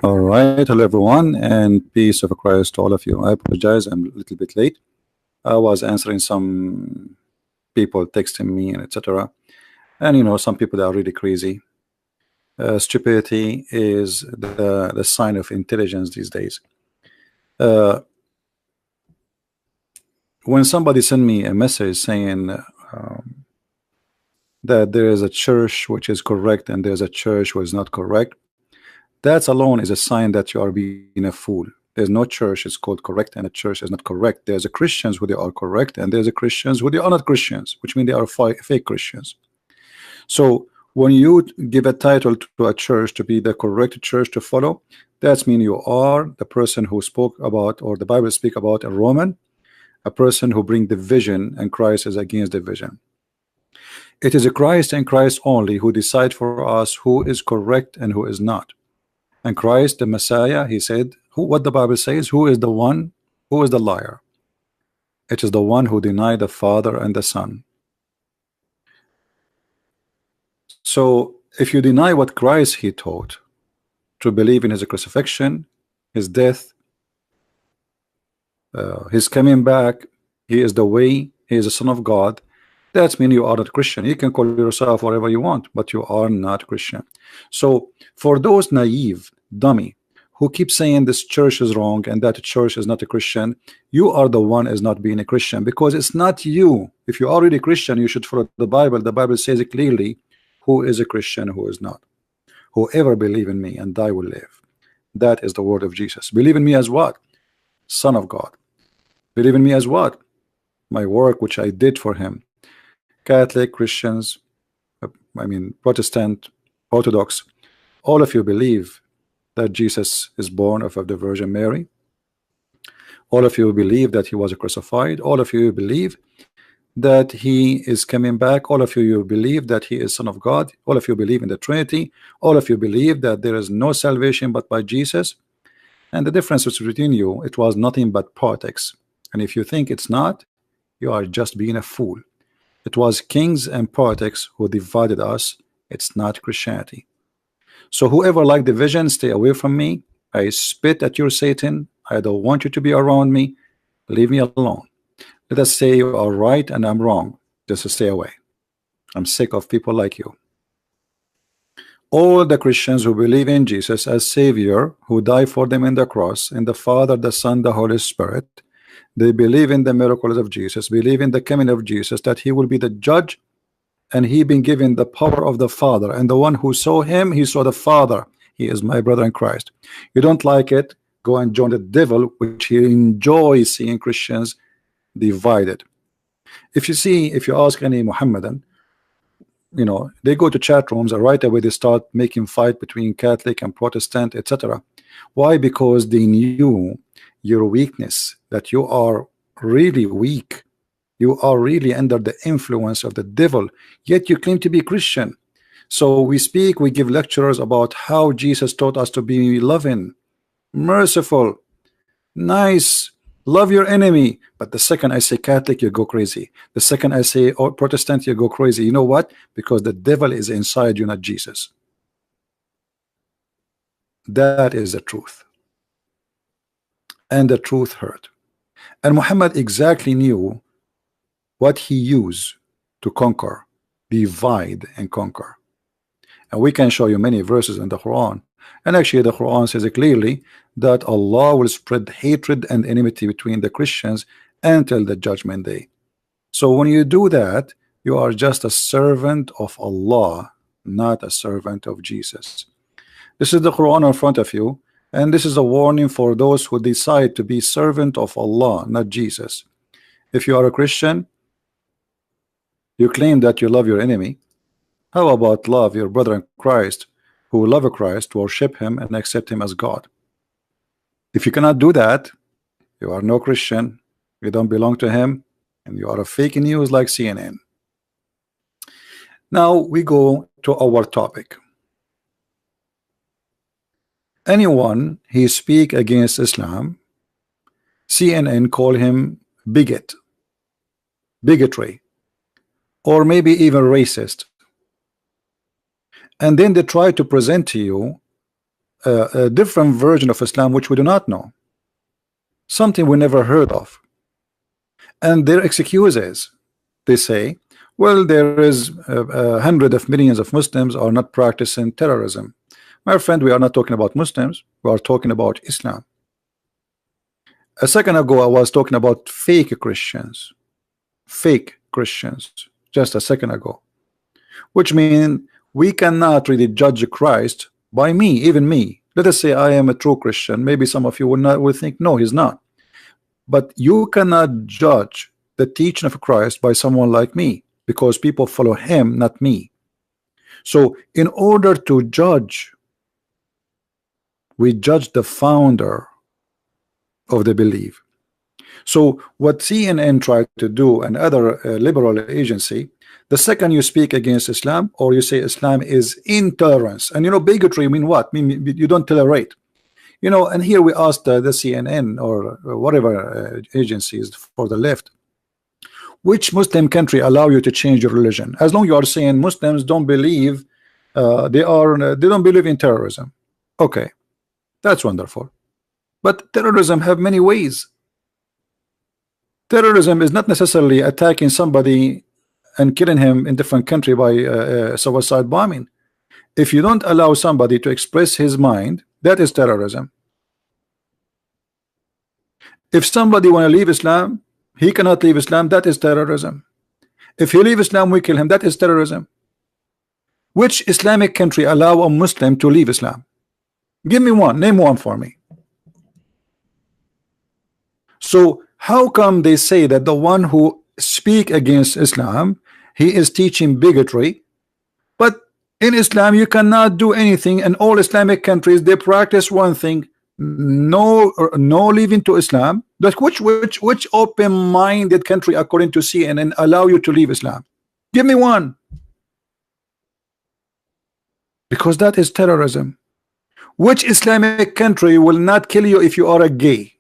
All right, hello everyone, and peace of Christ to all of you. I apologize, I'm a little bit late. I was answering some people texting me and etc. And some people that are really crazy. Stupidity is the sign of intelligence these days. Uh, when somebody send me a message saying that there is a church which is correct and there's a church which is not correct, that alone is a sign that you are being a fool. There's no church is called correct and a church is not correct. There's a Christians who they are correct and there's a Christians who they are not Christians, which means they are fake Christians. So when you give a title to a church to be the correct church to follow, that means you are the person who spoke about, or the Bible speak about, a Roman, a person who bring division, and Christ is against division. It is a Christ and Christ only who decide for us who is correct and who is not. And Christ, the Messiah, he said, what the Bible says, who is the one, who is the liar? It is the one who denied the Father and the Son. So if you deny what Christ he taught, to believe in his crucifixion, his death, his coming back, he is the way, he is the Son of God, that means you are not Christian. You can call yourself whatever you want, but you are not Christian. So for those naive dummy who keep saying this church is wrong and that church is not a Christian, you are the one is not being a Christian, because it's not you. If you are already Christian, you should follow the Bible. The Bible says it clearly who is a Christian, who is not. Whoever believe in me and I will live. That is the word of Jesus. Believe in me as what? Son of God. Believe in me as what? My work which I did for him. Catholic, Christians, Protestant, Orthodox, all of you believe that Jesus is born of the Virgin Mary. All of you believe that he was crucified. All of you believe that he is coming back. All of you believe that he is Son of God. All of you believe in the Trinity. All of you believe that there is no salvation but by Jesus. And the difference between you, it was nothing but politics. And if you think it's not, you are just being a fool. It was kings and politics who divided us. It's not Christianity. So whoever like division, stay away from me. I spit at your Satan. I don't want you to be around me. Leave me alone. Let us say you are right and I'm wrong. Just stay away. I'm sick of people like you. All the Christians who believe in Jesus as Savior, who died for them in the cross, in the Father, the Son, the Holy Spirit, they believe in the miracles of Jesus, believe in the coming of Jesus, that he will be the judge, and he been given the power of the Father, and the one who saw him, he saw the Father. He is my brother in Christ. You don't like it, go and join the devil, which he enjoys seeing Christians divided. If you ask any Muhammadan, they go to chat rooms and right away they start making fight between Catholic and Protestant, etc. Why? Because they knew your weakness, that you are really weak. You are really under the influence of the devil, yet you claim to be Christian. So we give lectures about how Jesus taught us to be loving, merciful, nice, love your enemy. But the second I say Catholic, you go crazy. The second I say Protestant, you go crazy. You know what? Because the devil is inside you, not Jesus. That is the truth. And the truth hurt. And Muhammad exactly knew what he used to conquer, divide and conquer. And we can show you many verses in the Quran. And actually the Quran says it clearly that Allah will spread hatred and enmity between the Christians until the judgment day. So when you do that, you are just a servant of Allah, not a servant of Jesus. This is the Quran in front of you, and this is a warning for those who decide to be servant of Allah, not Jesus. If you are a Christian, you claim that you love your enemy. How about love your brother in Christ, who love Christ, worship him and accept him as God? If you cannot do that, you are no Christian, you don't belong to him, and you are a fake news like CNN. Now we go to our topic. Anyone he speak against Islam, CNN call him bigot, bigotry, or maybe even racist. And then they try to present to you a different version of Islam which we do not know, something we never heard of. And their excuse is, they say, well, there is hundreds of millions of Muslims are not practicing terrorism. My friend, we are not talking about Muslims, we are talking about Islam. A second ago I was talking about fake Christians, just a second ago, which means we cannot really judge Christ by me, even me. Let us say I am a true Christian. Maybe some of you will think no, he's not. But you cannot judge the teaching of Christ by someone like me, because people follow him, not me. So in order to judge, we judge the founder of the belief. So what CNN tried to do, and other liberal agency, the second you speak against Islam, or you say Islam is intolerance, and you know, bigotry mean what? Mean you don't tolerate. You know, and here we asked the CNN or whatever agencies for the left, which Muslim country allow you to change your religion? As long as you are saying Muslims don't believe, they don't believe in terrorism. Okay, that's wonderful. But terrorism have many ways. Terrorism is not necessarily attacking somebody and killing him in different country by suicide bombing. If you don't allow somebody to express his mind, that is terrorism. If somebody want to leave Islam, he cannot leave Islam, that is terrorism. If he leave Islam, we kill him, that is terrorism. Which Islamic country allow a Muslim to leave Islam? Give me one, name one for me. So how come they say that the one who speak against Islam, he is teaching bigotry, but in Islam you cannot do anything, and all Islamic countries they practice one thing, no leaving to Islam. But which open-minded country according to CNN allow you to leave Islam? Give me one. Because that is terrorism. Which Islamic country will not kill you if you are a gay?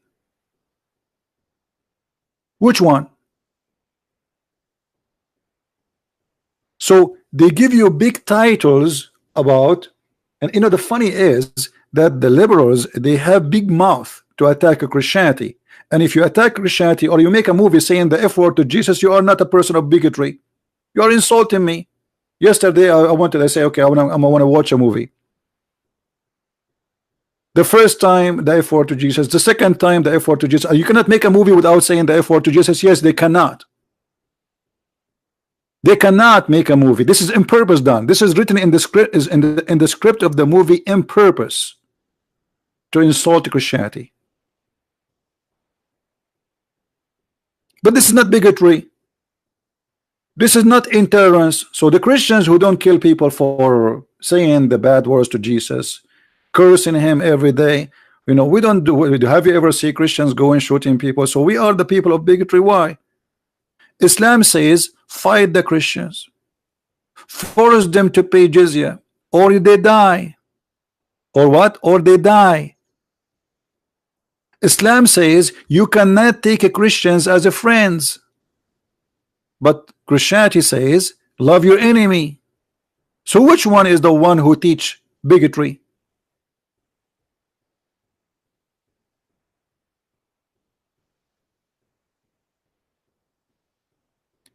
Which one? So they give you big titles about, and you know the funny is that the liberals, they have big mouth to attack Christianity. And if you attack Christianity or you make a movie saying the F word to Jesus, you are not a person of bigotry. You are insulting me. Yesterday I say, okay, I want to watch a movie. The first time the F word to Jesus, the second time the F word to Jesus. You cannot make a movie without saying the F word to Jesus. Yes, they cannot. They cannot make a movie. This is in purpose done. This is written in the script, is in the script of the movie in purpose to insult Christianity. But this is not bigotry. This is not intolerance. So the Christians who don't kill people for saying the bad words to Jesus, cursing him every day, you know, we don't do. Have you ever seen Christians going shooting people? So we are the people of bigotry. Why? Islam says fight the Christians, force them to pay jizya, or they die. Or what? Or they die. Islam says you cannot take Christians as a friends, but Christianity says love your enemy. So which one is the one who teach bigotry?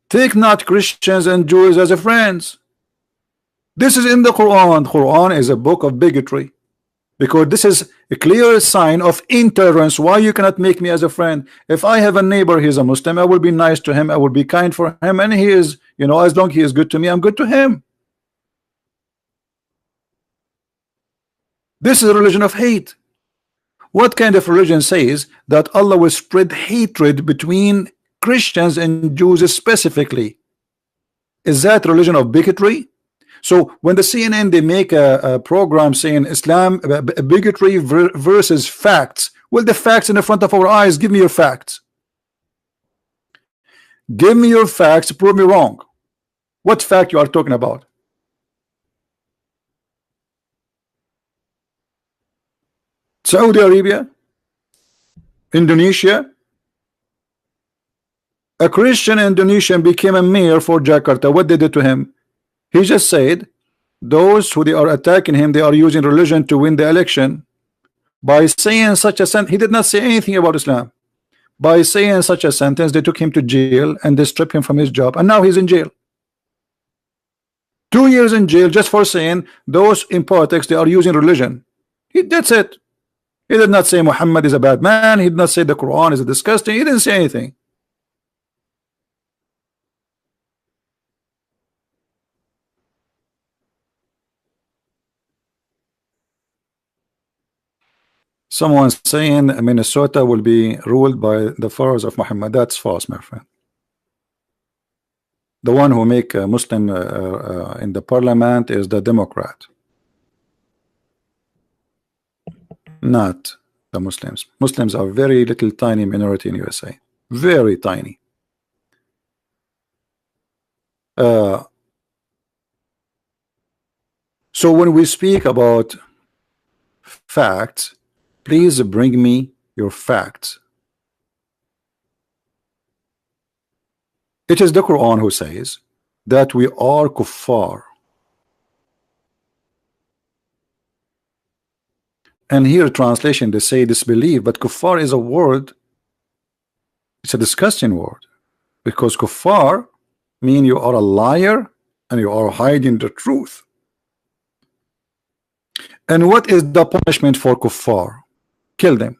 Take not Christians and Jews as a friends. This is in the Quran. Quran is a book of bigotry, because this is a clear sign of intolerance. Why you cannot make me as a friend? If I have a neighbor, he's a Muslim, I will be nice to him, I will be kind for him, and he is, you know, as long as he is good to me, I'm good to him. This is a religion of hate. What kind of religion says that Allah will spread hatred between Christians and Jews specifically? Is that religion of bigotry? So when the CNN they make a program saying Islam bigotry versus facts, well, the facts in the front of our eyes. Give me your facts. Give me your facts. Prove me wrong. What fact you are talking about? Saudi Arabia, Indonesia. A Christian Indonesian became a mayor for Jakarta. What they did to him? He just said those who they are attacking him, they are using religion to win the election. By saying such a sentence, he did not say anything about Islam. By saying such a sentence, they took him to jail and they stripped him from his job, and now he's in jail. 2 years in jail just for saying those in politics, they are using religion. That's it. He did not say Muhammad is a bad man. He did not say the Quran is disgusting. He didn't say anything. Someone saying Minnesota will be ruled by the followers of Muhammad. That's false, my friend. The one who make a Muslim in the parliament is the Democrat, not the Muslims. Muslims are very little tiny minority in USA, very tiny. So when we speak about facts, please bring me your facts. It is the Quran who says that we are kuffar. And here translation they say disbelief, but kuffar is a word, it's a disgusting word, because kuffar mean you are a liar and you are hiding the truth. And what is the punishment for kuffar? Kill them.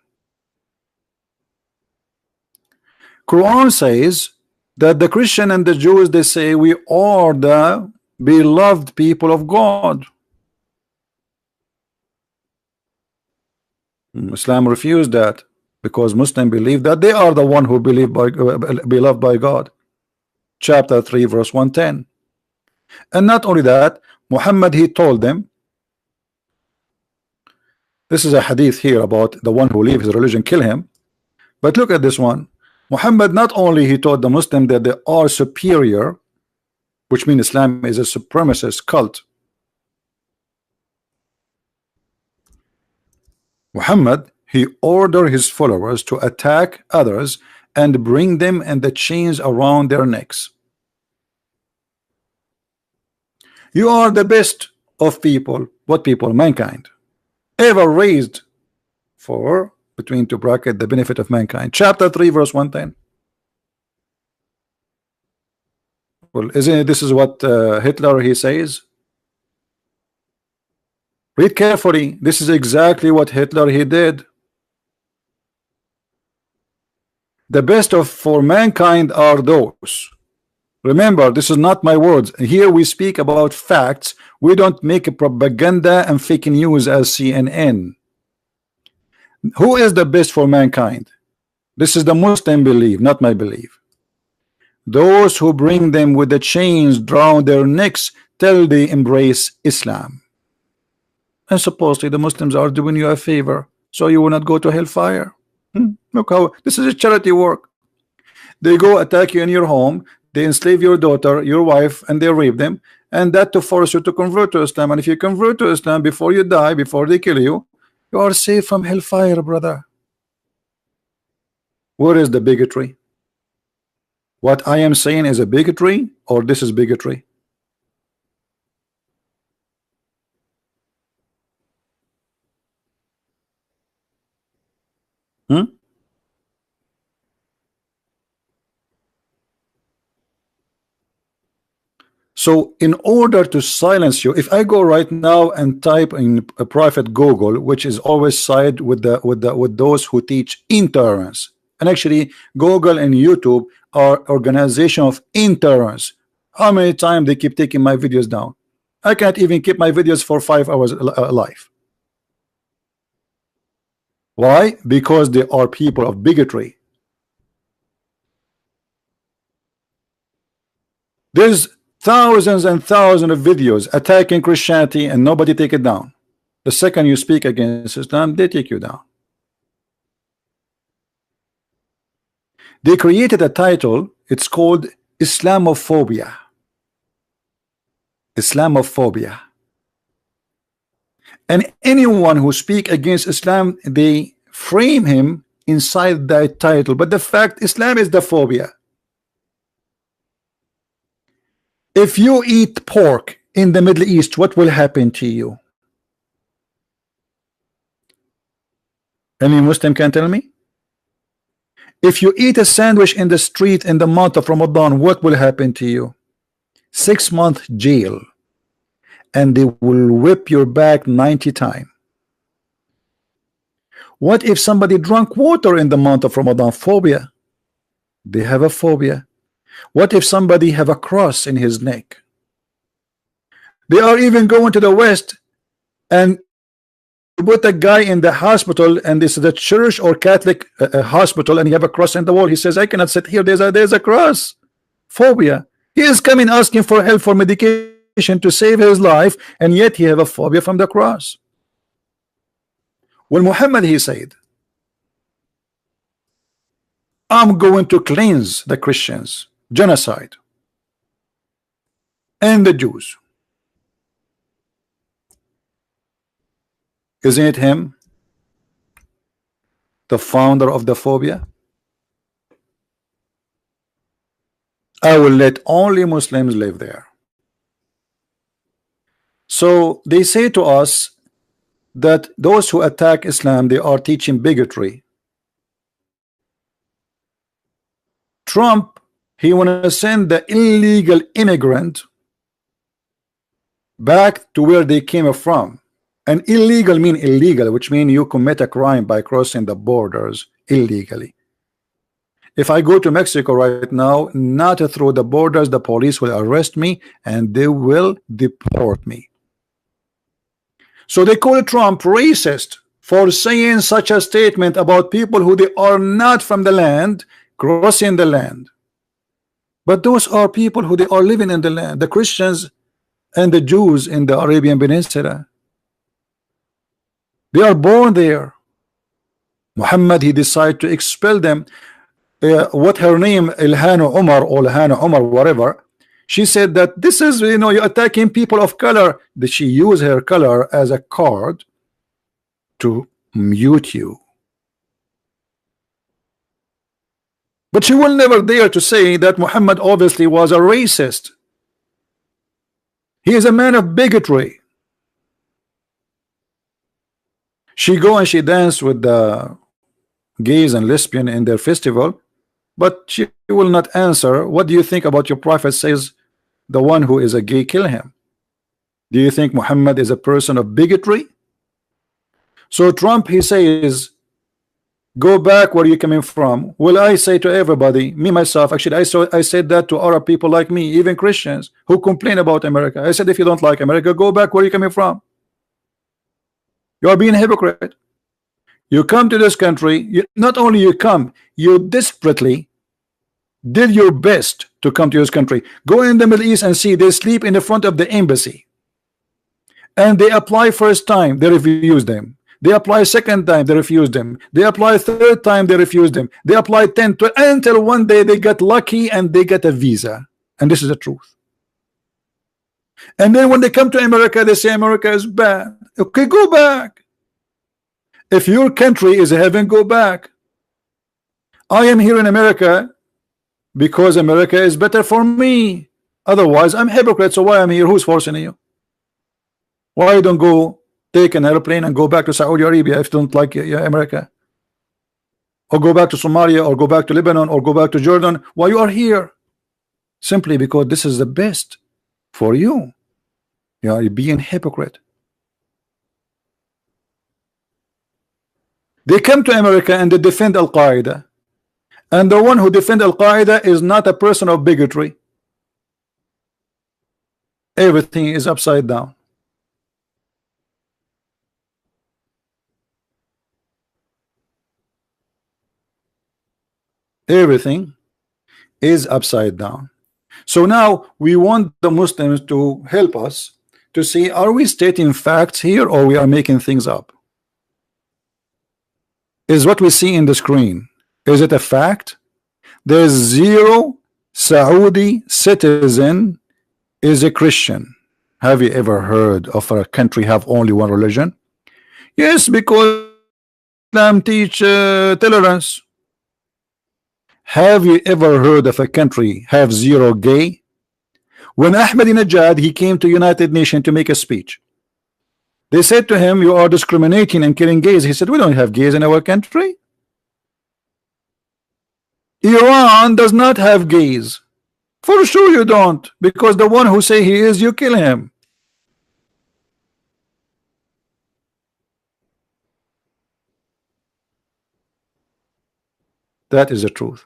Quran says that the Christian and the Jews, they say we are the beloved people of God. Islam refused that because Muslims believe that they are the one who beloved by God. Chapter 3 verse 110. And not only that, Muhammad, he told them, this is a hadith here about the one who leave his religion, kill him. But look at this one. Muhammad not only he told the Muslim that they are superior, which means Islam is a supremacist cult. Muhammad, he ordered his followers to attack others and bring them in the chains around their necks. You are the best of people. What people? Mankind. Ever raised for between two bracket the benefit of mankind. Chapter 3 verse 110. Well, isn't it, this is what Hitler he says? Read carefully. This is exactly what Hitler he did. The best of for mankind are those. Remember, this is not my words. Here we speak about facts. We don't make a propaganda and fake news as CNN. Who is the best for mankind? This is the Muslim belief, not my belief. Those who bring them with the chains around their necks till they embrace Islam. And supposedly the Muslims are doing you a favor, so you will not go to hellfire. Look how this is a charity work. They go attack you in your home, they enslave your daughter, your wife, and they rape them, and that to force you to convert to Islam. And if you convert to Islam before you die, before they kill you, you are safe from hellfire, brother. Where is the bigotry? What I am saying is a bigotry, or this is bigotry? So in order to silence you, if I go right now and type in a private Google, which is always side with those who teach intolerance, and actually Google and YouTube are organization of intolerance. How many times they keep taking my videos down? I can't even keep my videos for 5 hours live. Why? Because they are people of bigotry. There's thousands and thousands of videos attacking Christianity and nobody take it down. The second you speak against Islam, they take you down. They created a title, it's called Islamophobia. Islamophobia. And anyone who speak against Islam, they frame him inside that title. But the fact, Islam is the phobia. If you eat pork in the Middle East, what will happen to you? Any Muslim can tell me? If you eat a sandwich in the street in the month of Ramadan, what will happen to you? 6-month jail, and they will whip your back 90 times. What if somebody drank water in the month of Ramadan? Phobia. They have a phobia. What if somebody have a cross in his neck? They are even going to the West and put a guy in the hospital, and this is a church or Catholic hospital, and you have a cross in the wall. He says, I cannot sit here, there's a cross. Phobia. He is coming asking for help for medication to save his life, and yet he have a phobia from the cross. When Muhammad, he said, I'm going to cleanse the Christians, genocide, and the Jews. Isn't it him, the founder of the phobia? I will let only Muslims live there. So they say to us that those who attack Islam, they are teaching bigotry. Trump, he want to send the illegal immigrant back to where they came from. And illegal mean illegal, which means you commit a crime by crossing the borders illegally. If I go to Mexico right now, not through the borders, the police will arrest me and they will deport me. So they call Trump racist for saying such a statement about people who they are not from the land crossing the land. But those are people who they are living in the land, the Christians and the Jews in the Arabian Peninsula. They are born there. Muhammad, he decided to expel them. What her name, Ilhan Umar or Ilhan Umar, whatever, she said that this is, you know, you're attacking people of color. That she used her color as a card to mute you. But she will never dare to say that Muhammad obviously was a racist. He is a man of bigotry. She go and she dance with the gays and lesbian in their festival, but she will not answer. What do you think about your prophet says the one who is a gay, kill him? Do you think Muhammad is a person of bigotry? So Trump, he says, go back where you coming from. Well, I say to everybody, me myself, actually I said that to Arab people like me, even Christians who complain about America. I said, if you don't like America, go back where you coming from. You are being a hypocrite. You come to this country, not only you come, you desperately did your best to come to this country. Go in the Middle East and see they sleep in the front of the embassy, and they apply first time, they refuse them. They apply second time, they refuse them. They apply third time, they refuse them. They apply 10, 12, until one day they get lucky and they get a visa. And this is the truth. And then when they come to America, they say America is bad. Okay, go back. If your country is heaven, go back. I am here in America because America is better for me. Otherwise, I'm a hypocrite. So why I'm here? Who's forcing you? Why you don't go take an airplane and go back to Saudi Arabia if you don't like America? Or go back to Somalia, or go back to Lebanon, or go back to Jordan? Why you are here? Simply because this is the best for you. You are being hypocrite. They come to America and they defend Al-Qaeda, and the one who defend Al-Qaeda is not a person of bigotry. Everything is upside down. Everything is upside down. So now we want the Muslims to help us to see, are we stating facts here or we are making things up? Is what we see in the screen, is it a fact? There's 0 Saudi citizen is a Christian. Have you ever heard of a country have only one religion? Yes, because Islam teach tolerance. Have you ever heard of a country have 0 gay? When Ahmadinejad, he came to United Nations to make a speech, They said to him, you are discriminating and killing gays. He said, we don't have gays in our country. Iran does not have gays. For sure you don't, because the one who say he is, you kill him. That is the truth.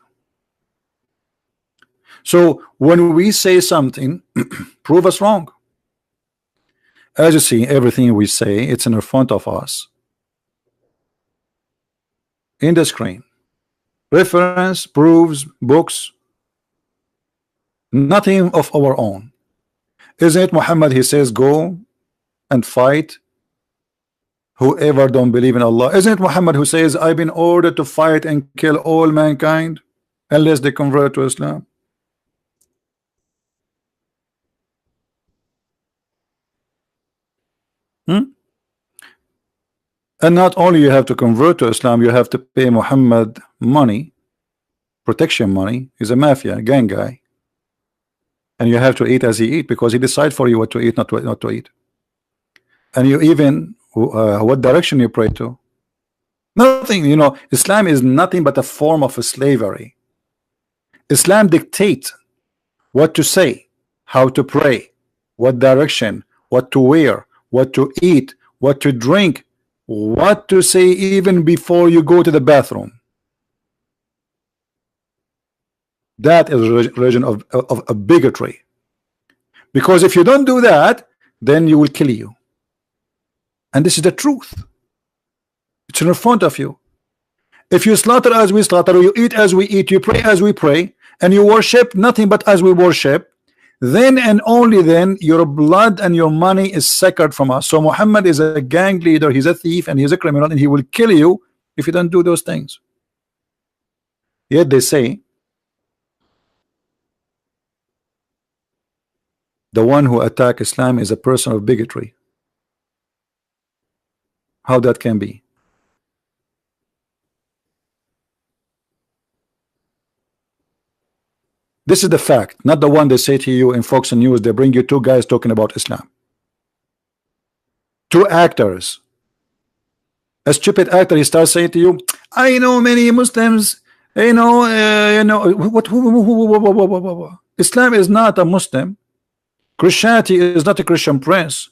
So when we say something, prove us wrong. As you see, everything we say, it's in front of us in the screen. Reference, proofs, books, nothing of our own. Isn't it Muhammad? He says, go and fight whoever don't believe in Allah. Isn't it Muhammad who says, I've been ordered to fight and kill all mankind unless they convert to Islam? And not only you have to convert to Islam, you have to pay Muhammad money, protection money. He's a mafia gang guy, and you have to eat as he eat, because he decides for you what to eat, not to eat. And you even what direction you pray to. Nothing, you know. Islam is nothing but a form of slavery. Islam dictates what to say, how to pray, what direction, what to wear, what to eat, what to drink, what to say even before you go to the bathroom. That is a religion of a bigotry. Because if you don't do that, then you will kill you. And this is the truth. It's in front of you. If you slaughter as we slaughter, you eat as we eat, you pray as we pray, and you worship nothing but as we worship, then and only then your blood and your money is sacred from us. So Muhammad is a gang leader, he's a thief, and he's a criminal, and he will kill you if you don't do those things. Yet they say the one who attack Islam is a person of bigotry. How that can be? This is the fact, not the one they say to you in Fox News. They bring you two guys talking about Islam, two actors. A stupid actor, he starts saying to you, I know many Muslims, what Islam is not a Muslim. Christianity is not a Christian prince.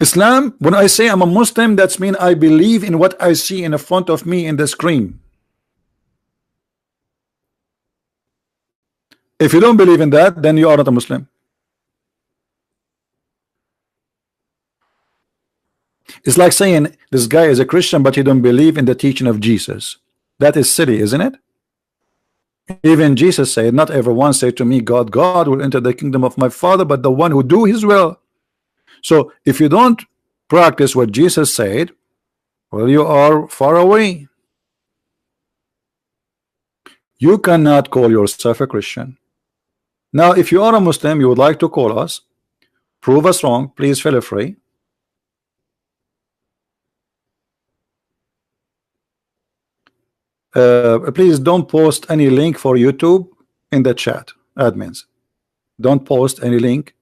Islam, when I say I'm a Muslim, that's mean I believe in what I see in front of me in the screen. If you don't believe in that, then you are not a Muslim. It's like saying this guy is a Christian, but he don't believe in the teaching of Jesus. That is silly, isn't it? Even Jesus said, not everyone say to me, God, God will enter the kingdom of my Father, but the one who do his will. So if you don't practice what Jesus said, well, you are far away. You cannot call yourself a Christian. Now, if you are a Muslim, you would like to call us, prove us wrong, please feel free. Please don't post any link for YouTube in the chat, admins. Don't post any link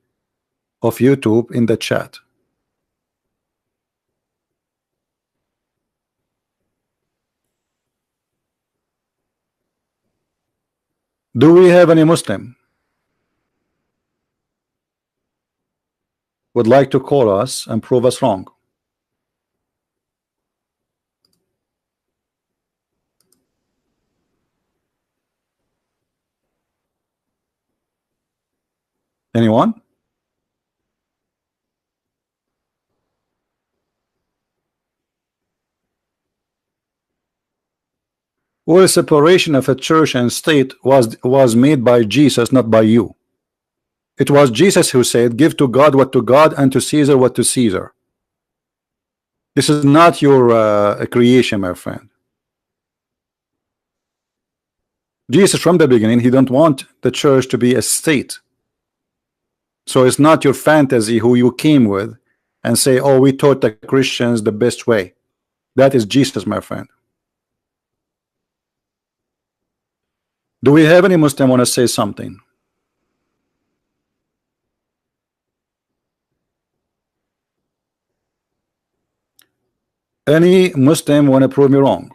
of YouTube in the chat. Do we have any Muslim would like to call us and prove us wrong? Anyone? Well, separation of a church and state was made by Jesus, not by you. It was Jesus who said, give to God what to God and to Caesar what to Caesar. This is not your creation, my friend. Jesus from the beginning, he don't want the church to be a state. So it's not your fantasy who you came with and say, oh, we taught the Christians the best way. That is Jesus, my friend. Do we have any Muslim want to say something? Any Muslim want to prove me wrong?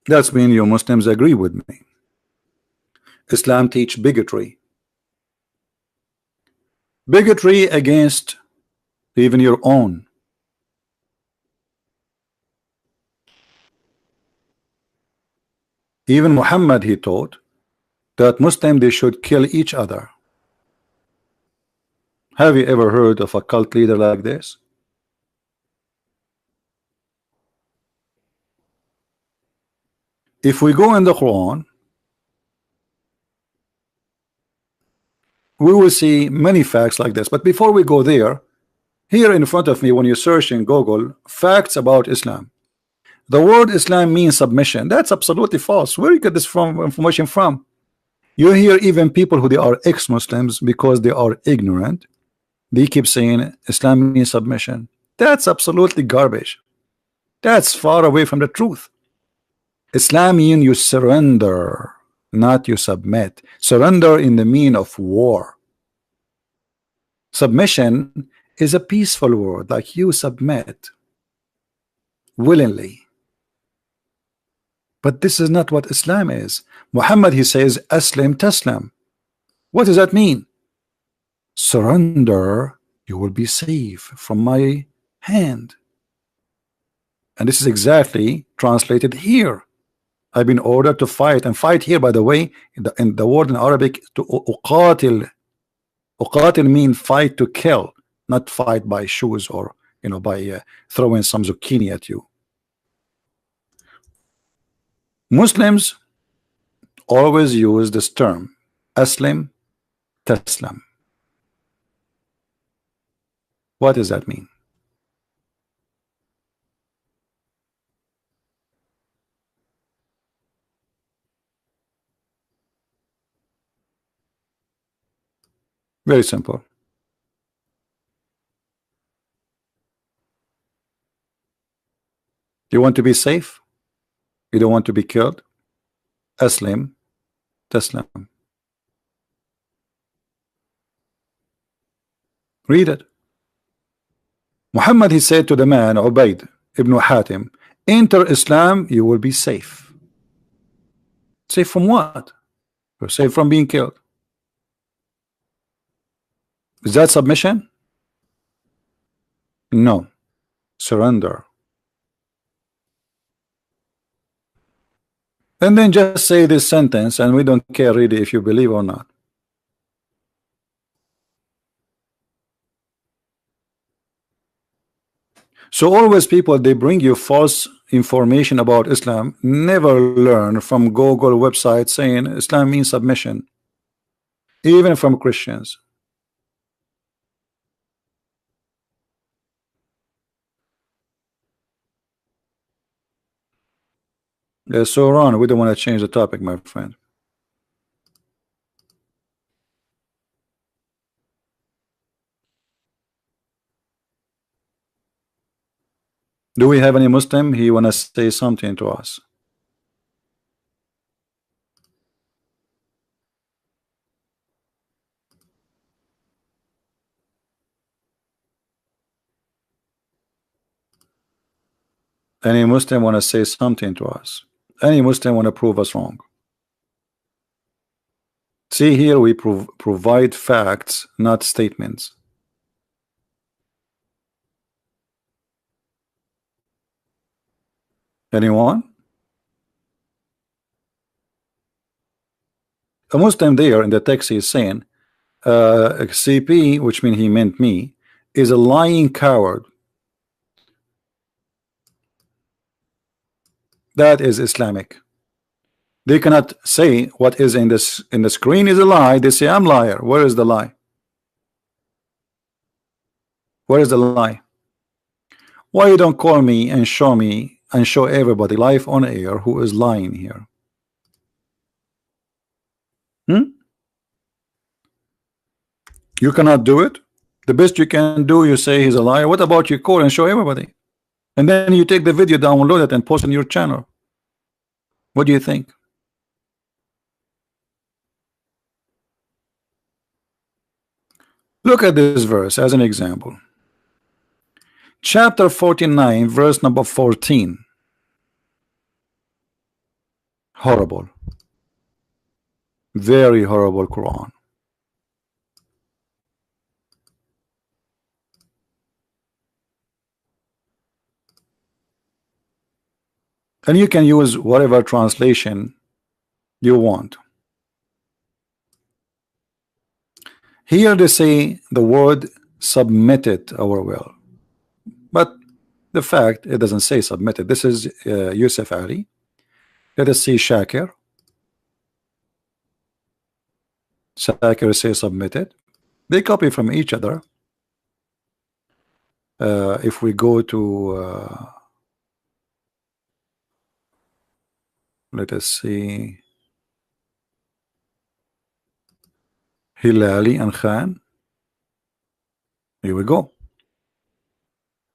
That's mean you Muslims agree with me. Islam teach bigotry. Bigotry against even your own. Even Muhammad, he taught that Muslims they should kill each other. Have you ever heard of a cult leader like this? If we go in the Quran, we will see many facts like this. But before we go there, here in front of me, when you search in Google facts about Islam, the word Islam means submission. That's absolutely false. Where you get this information from? You hear even people who they are ex-Muslims, because they are ignorant, they keep saying Islam means submission. That's absolutely garbage. That's far away from the truth. Islam means you surrender, not you submit. Surrender in the mean of war. Submission is a peaceful word, like you submit willingly. But this is not what Islam is. Muhammad, he says aslim taslam. What does that mean? Surrender, you will be safe from my hand. And this is exactly translated here. I've been ordered to fight, and fight here, by the way, in the word in Arabic, to uqatil. Uqatil mean fight to kill, not fight by shoes or by throwing some zucchini at you. Muslims always use this term aslim taslam. What does that mean? Very simple. You want to be safe? You don't want to be killed? Aslim taslam. Read it. Muhammad, he said to the man Ubayd ibn Hatim, enter Islam, you will be safe. Safe from what? You're safe from being killed. Is that submission? No. Surrender. And then just say this sentence, and we don't care really if you believe or not. So always people, they bring you false information about Islam, never learn from Google website saying Islam means submission, even from Christians. So Ron, we don't want to change the topic, my friend. Do we have any Muslim? He want to say something to us. Any Muslim want to say something to us? Any Muslim want to prove us wrong? See here, we provide facts, not statements. Anyone? A Muslim there in the text is saying CP, which means he meant me, is a lying coward. That is Islamic. They cannot say what is in the screen is a lie. They say I'm liar. Where is the lie? Where is the lie? Why you don't call me and show everybody live on air who is lying here? You cannot do it. The best you can do, you say he's a liar. What about you call and show everybody, and then you take the video, download it, and post on your channel? What do you think? Look at this verse as an example. Chapter 49, verse number 14. Horrible. Very horrible Quran. And you can use whatever translation you want. Here they say the word submitted our will, but the fact it doesn't say submitted. This is Yusuf Ali. Let us see Shakir. Shakir says submitted. They copy from each other. If we go to let us see Hilali and Khan. Here we go.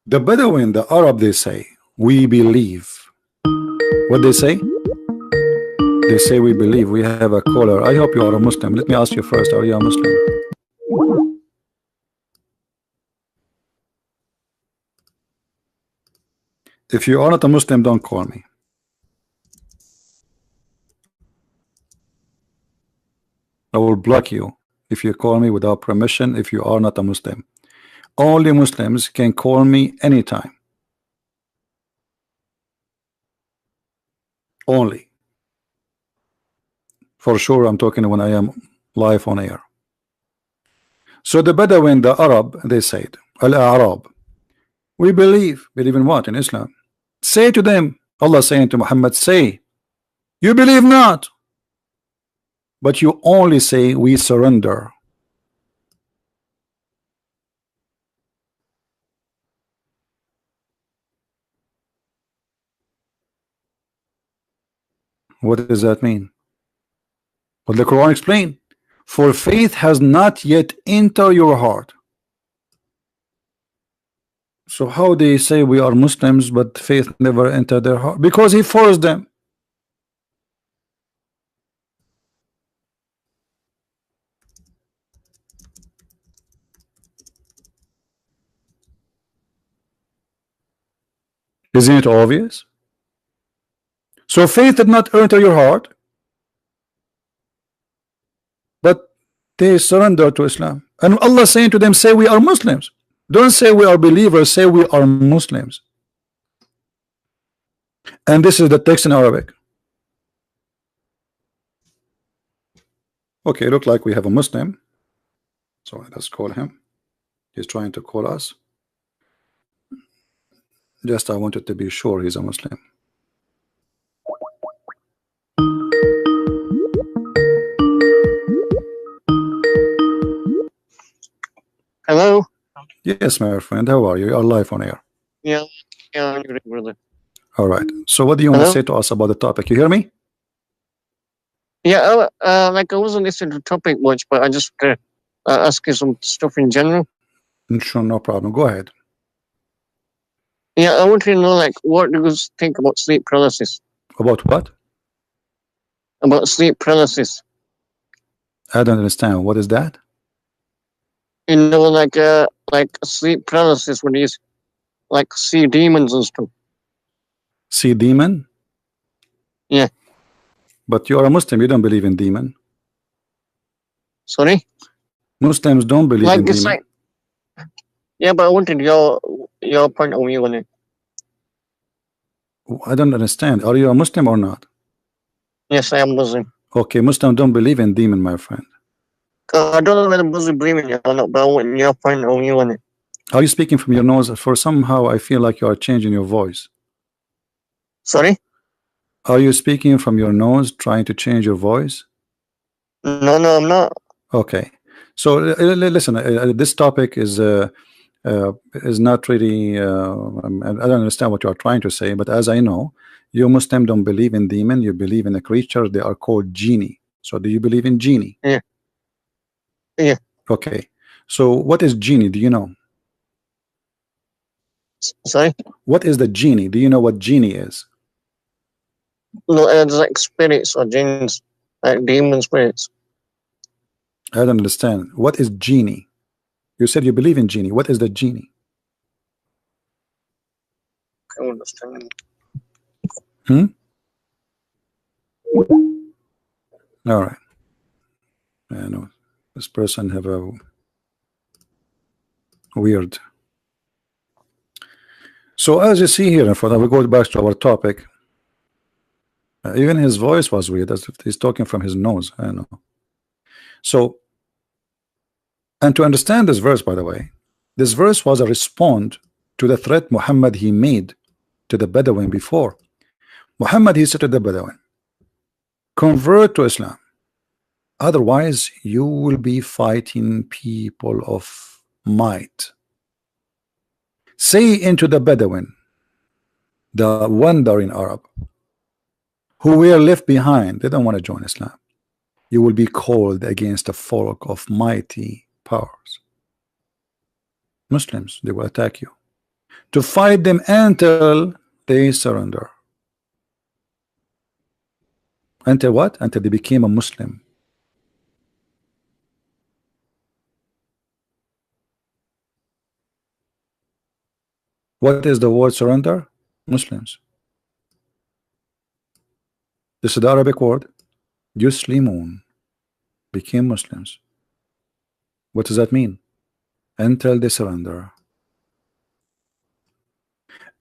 The Bedouin, the Arab, they say we believe. What they say? They say we believe. We have a caller. I hope you are a Muslim. Let me ask you first, are you a Muslim? If you are not a Muslim, don't call me. I will block you if you call me without permission if you are not a Muslim. Only Muslims can call me anytime. Only. For sure, I'm talking when I am live on air. So the Bedouin, the Arab, they said, Al-Arab, we believe. Believe in what? In Islam. Say to them, Allah saying to Muhammad, say, you believe not, but you only say we surrender. What does that mean? What the Quran explain? For faith has not yet entered your heart. So how they say we are Muslims but faith never entered their heart? Because he forced them. Isn't it obvious? So faith did not enter your heart, but they surrender to Islam. And Allah saying to them, say we are Muslims. Don't say we are believers, say we are Muslims. And this is the text in Arabic. Okay, look like we have a Muslim. So let's call him. He's trying to call us. Just I wanted to be sure he's a Muslim. Hello? Yes, my friend. How are you? You are live on air. Yeah, I'm great, brother. All right. So what do you want to say to us about the topic? You hear me? Yeah, like I wasn't listening to the topic much, but I just ask you some stuff in general. Sure, no problem. Go ahead. Yeah, I want to know, like, what do you think about sleep paralysis? About what? About sleep paralysis. I don't understand. What is that? You know, like sleep paralysis when you like see demons and stuff. See demon? Yeah. But you are a Muslim. You don't believe in demon. Sorry? Muslims don't believe like in it's demon. like, yeah, but I wanted your point of view on it. I don't understand. Are you a Muslim or not? Yes, I am Muslim. Okay, Muslims don't believe in demon, my friend. I don't know whether Muslim believe in it or not, but I want your point of view on it. Are you speaking from your nose? For somehow I feel like you are changing your voice. Sorry? Are you speaking from your nose, trying to change your voice? No, I'm not. Okay. So listen, this topic is not really. I don't understand what you are trying to say, but as I know, you Muslim don't believe in demon. You believe in a creature. They are called genie. So do you believe in genie? Yeah. Yeah. Okay. So what is genie? Do you know? Sorry? What is the genie? Do you know what genie is? No, it's like spirits or jinns, like demon spirits. I don't understand. What is genie? You said you believe in genie. What is the genie? I understand. Hmm? All right. I know this person have a weird. So as you see here, if we go back to our topic, even his voice was weird, as if he's talking from his nose. I don't know. So, and to understand this verse, by the way, this verse was a response to the threat Muhammad he made to the Bedouin before. Muhammad, he said to the Bedouin, convert to Islam, otherwise you will be fighting people of might. Say into the Bedouin, the wandering Arab, who were left behind, they don't want to join Islam, you will be called against a folk of mighty powers. Muslims, they will attack you, to fight them until they surrender. Until what? Until they became a Muslim. What is the word surrender? Muslims. This is the Arabic word. Yuslimun, became Muslims. What does that mean? Until they surrender.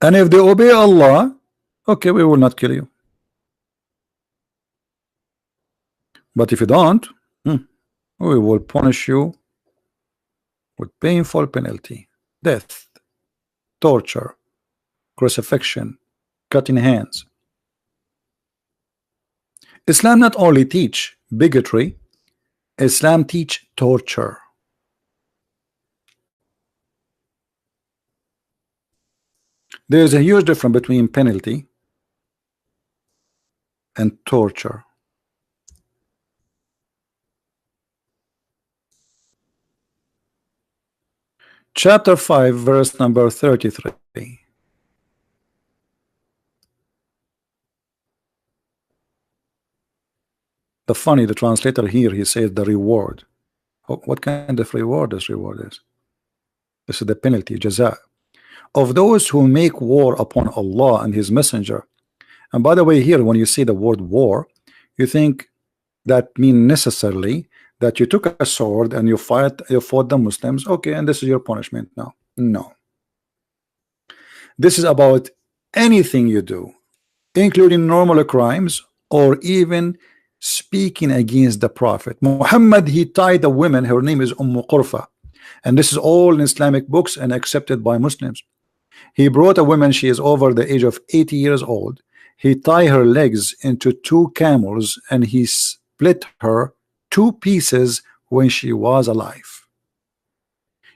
And if they obey Allah, okay, we will not kill you. But if you don't, we will punish you with painful penalty, death, torture, crucifixion, cutting hands. Islam not only teach bigotry, Islam teach torture. There is a huge difference between penalty and torture. Chapter 5, verse number 33. The translator here, he says the reward. What kind of reward this reward is? This is the penalty, jaza, of those who make war upon Allah and His Messenger. And by the way, here, when you see the word war, you think that mean necessarily that you took a sword and you fought the Muslims, okay, and this is your punishment now. No. This is about anything you do, including normal crimes or even speaking against the Prophet. Muhammad, he tied a woman, her name is Qurfa, and this is all in Islamic books and accepted by Muslims. He brought a woman, she is over the age of 80 years old. He tied her legs into 2 camels and he split her 2 pieces when she was alive.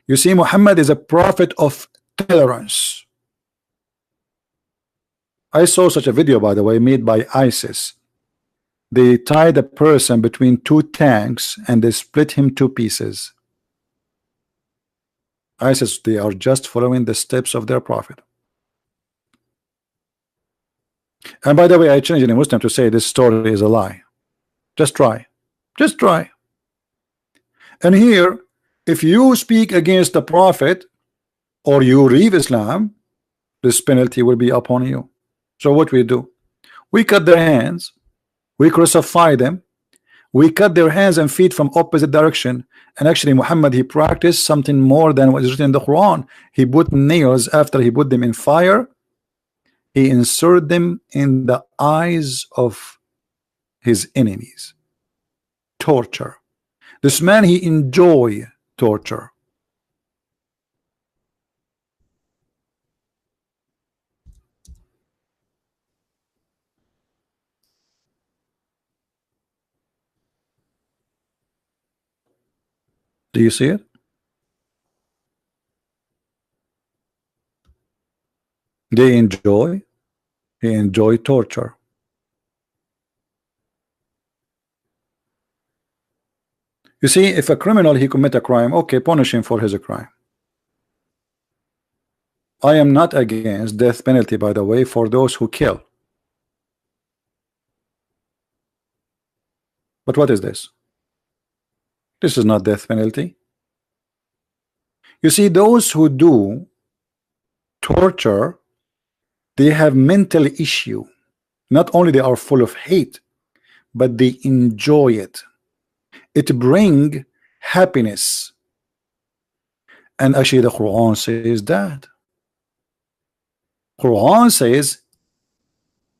You see, Muhammad is a prophet of tolerance. I saw such a video, by the way, made by ISIS. They tied a person between 2 tanks and they split him 2 pieces. ISIS, they are just following the steps of their prophet. And by the way, I challenge any Muslim to say this story is a lie. Just try. Just try. And here, if you speak against the prophet or you leave Islam, this penalty will be upon you. So what we do? We cut their hands, we crucify them, we cut their hands and feet from opposite direction. And actually Muhammad, he practiced something more than what is written in the Quran. He put nails, after he put them in fire, he inserted them in the eyes of his enemies. Torture. This man, he enjoy torture. Do you see it? They enjoy torture. You see, if a criminal, he commit a crime, okay, punish him for his crime. I am not against death penalty, by the way, for those who kill. But what is this? This is not death penalty. You see, those who do torture, they have mental issue. Not only they are full of hate, but they enjoy it. It bring happiness. And actually the Quran says that. Quran says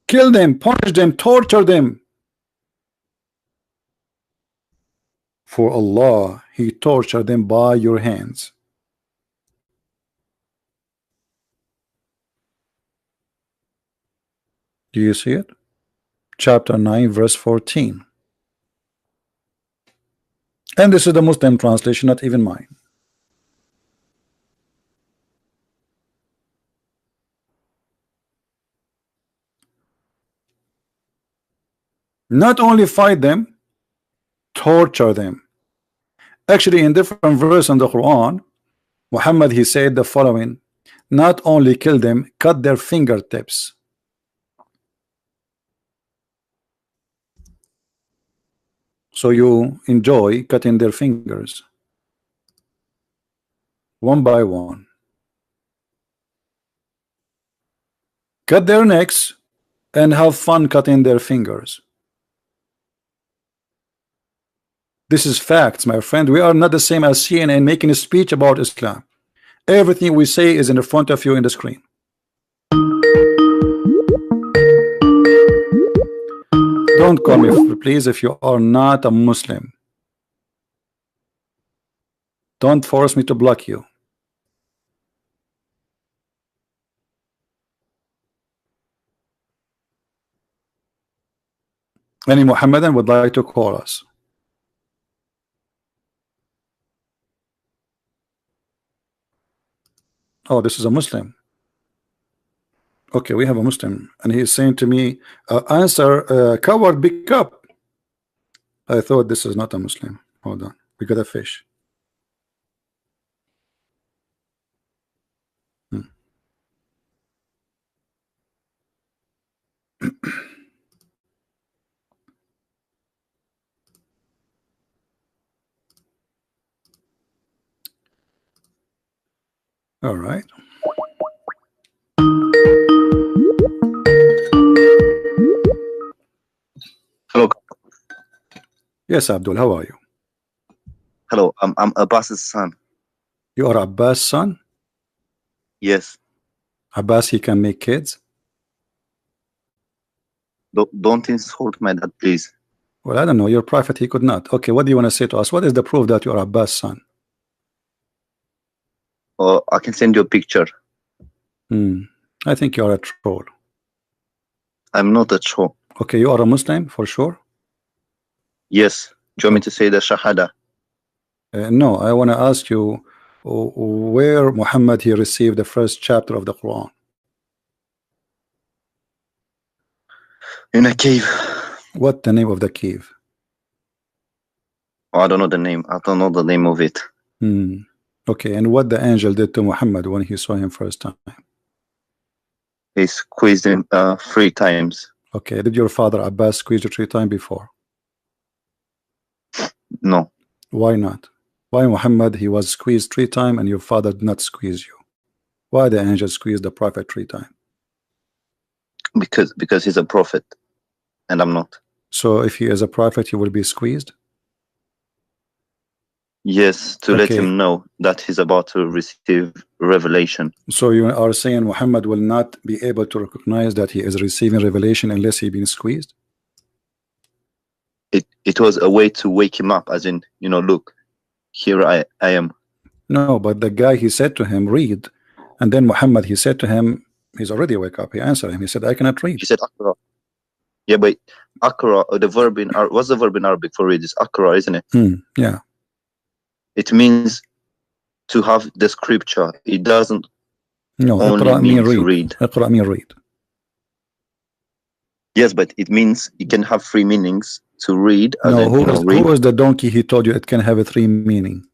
kill them, punish them, torture them. For Allah, He tortured them by your hands. Do you see it? Chapter 9 verse 14. And this is the Muslim translation, not even mine. Not only fight them, torture them. Actually, in different verses in the Quran, Muhammad, he said the following: not only kill them, cut their fingertips. So you enjoy cutting their fingers one by one. Cut their necks and have fun cutting their fingers. This is facts, my friend. We are not the same as CNN making a speech about Islam. Everything we say is in the front of you in the screen. Don't call me, please, if you are not a Muslim. Don't force me to block you. Any Muhammadan would like to call us? Oh, this is a Muslim. Okay, we have a Muslim, and he is saying to me, answer, coward, pick up. I thought this is not a Muslim. Hold on, we got a fish. All right. Hello. Yes, Abdul, how are you? Hello, I'm Abbas's son. You are Abbas' son? Yes. Abbas, he can make kids? Don't insult my dad, please. Well, I don't know. Your prophet, he could not. Okay, what do you want to say to us? What is the proof that you are Abbas' son? I can send you a picture. I think you are a troll. I'm not a troll. Okay, you are a Muslim for sure? Yes. Do you want me to say the Shahada? No, I want to ask you where Muhammad he received the first chapter of the Quran. In a cave. What the name of the cave? Oh, I don't know the name. I don't know the name of it. Okay, and what the angel did to Muhammad when he saw him first time? He squeezed him 3 times. Okay, did your father Abbas squeeze you 3 times before? No. Why not? Why Muhammad he was squeezed 3 times and your father did not squeeze you? Why the angel squeezed the prophet 3 times? Because he's a prophet and I'm not. So if he is a prophet, he will be squeezed? Yes, to let him know that he's about to receive revelation. So you are saying Muhammad will not be able to recognize that he is receiving revelation unless he been squeezed? It was a way to wake him up, as in, you know, look, here I am. No, but the guy, he said to him, read. And then Muhammad, he said to him, he's already wake up. He answered him. He said, I cannot read. He said, Akra. Yeah, but Akra, the verb in what's the verb in Arabic for read? It's Akra, isn't it? Yeah. It means to have the scripture. It doesn't only mean to read. Iqra mean read. Yes, but it means it can have 3 meanings to read. As No, in, who was the donkey he told you it can have a 3 meaning?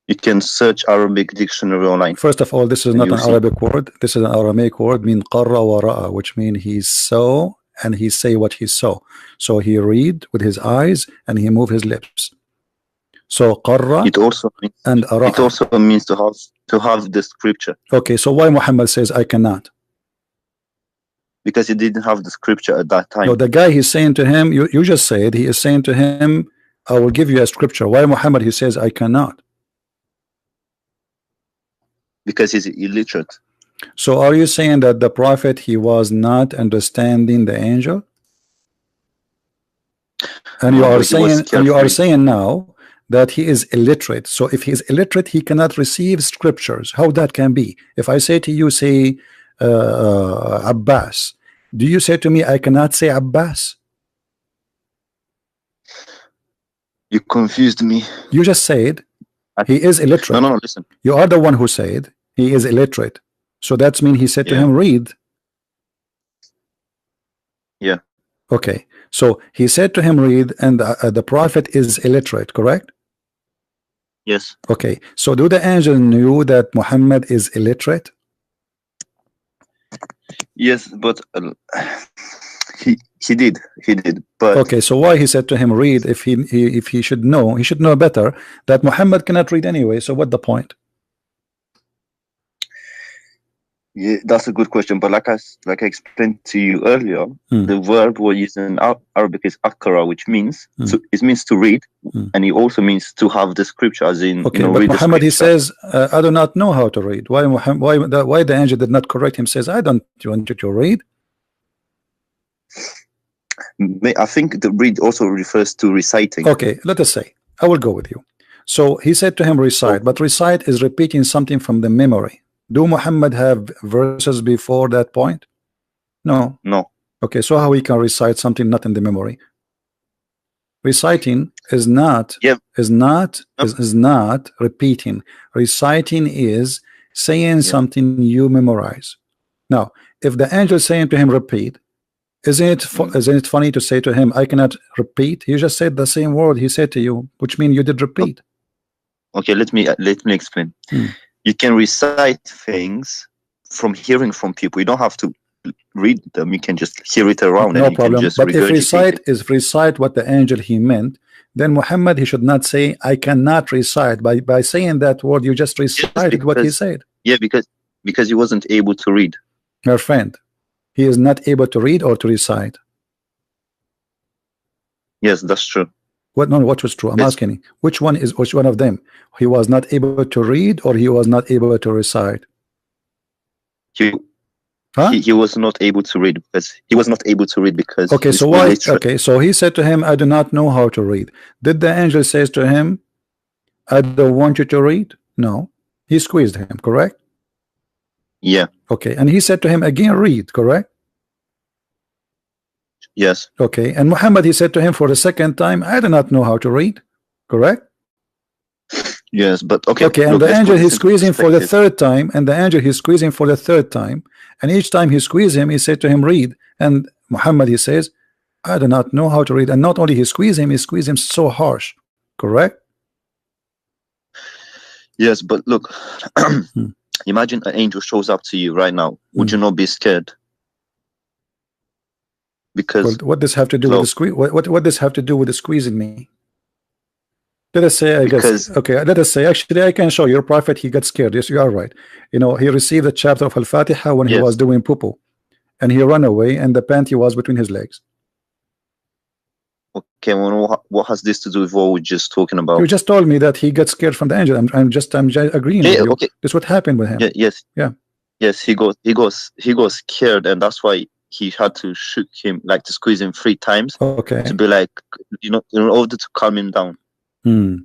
You can search Arabic dictionary online. First of all, this is not an Arabic word. This is an Aramaic word, mean qarra wa ra'a, which means he saw and he say what he saw. So he read with his eyes and he move his lips. So qarra It also means, and ara. it also means to have the scripture, Okay, so why Muhammad says I cannot? because he didn't have the scripture at that time. No, the guy he's saying to him, you just said he is saying to him, I will give you a scripture. Why Muhammad he says I cannot? Because he's illiterate. So are you saying that the prophet he was not understanding the angel? And No, you are but he was saying, and you are carefree. saying now that he is illiterate. So if he is illiterate, he cannot receive scriptures. How that can be? If I say to you, say Abbas, do you say to me I cannot say Abbas? You confused me. You just said he is illiterate. No, listen. You are the one who said he is illiterate. So that's mean he said to him, read. Yeah. Okay. So he said to him, read, and the prophet is illiterate, correct? Yes. Okay. So do the angel knew that Muhammad is illiterate? Yes, but he did. But okay. So why he said to him, read, if he should know better that Muhammad cannot read anyway. So what the point? yeah, that's a good question. But like I explained to you earlier, the verb we're using in Arabic is akara, which means it means to read, and it also means to have the scripture, as in okay. But read Muhammad the he says, I do not know how to read. Why the angel did not correct him? Says, I don't want you to read. I think the read also refers to reciting. Okay, let us say I will go with you. So he said to him, recite, but recite is repeating something from the memory. Do Muhammad have verses before that point? No. Okay, so how he can recite something not in the memory? Reciting is not repeating. Reciting is saying something you memorize. Now, if the angel is saying to him, repeat, isn't it funny to say to him, I cannot repeat? He just said the same word he said to you, which means you did repeat. Okay, let me explain. You can recite things from hearing from people. You don't have to read them. You can just hear it around. No and problem. You can just but if recite what the angel he meant, then Muhammad he should not say I cannot recite. By saying that word, you just recited what he said. Yeah, because he wasn't able to read. Your friend, he is not able to read or to recite. Yes, that's true. What was true? I'm asking which one of them? He was not able to read or he was not able to recite? He was not able to read because okay, so why? Okay, so he said to him, I do not know how to read. Did the angel says to him, I don't want you to read? No, he squeezed him, correct? Yeah. Okay, and he said to him again, read, correct? Yes. Okay, and Muhammad he said to him for the second time, I do not know how to read, correct? Yes, but okay. Okay, and the angel he's squeezing for the third time, and each time he squeezed him, he said to him, read, and Muhammad he says, I do not know how to read, and not only he squeezed him so harsh, correct? Yes, but look, imagine an angel shows up to you right now. Would you not be scared? Because what does have to do with the squeeze? What does have to do with the squeezing me? Let us say, let us say, actually, I can show your prophet, he got scared. Yes, you are right. He received a chapter of Al-Fatiha when he was doing poo-poo, and he ran away, and the panty was between his legs. Okay, well, what has this to do with what we're just talking about? You just told me that he got scared from the angel. I'm just agreeing with you. Okay. This is what happened with him. Yes, he got scared, and that's why he had to shoot him, like to squeeze him 3 times. Okay. To be like, in order to calm him down. To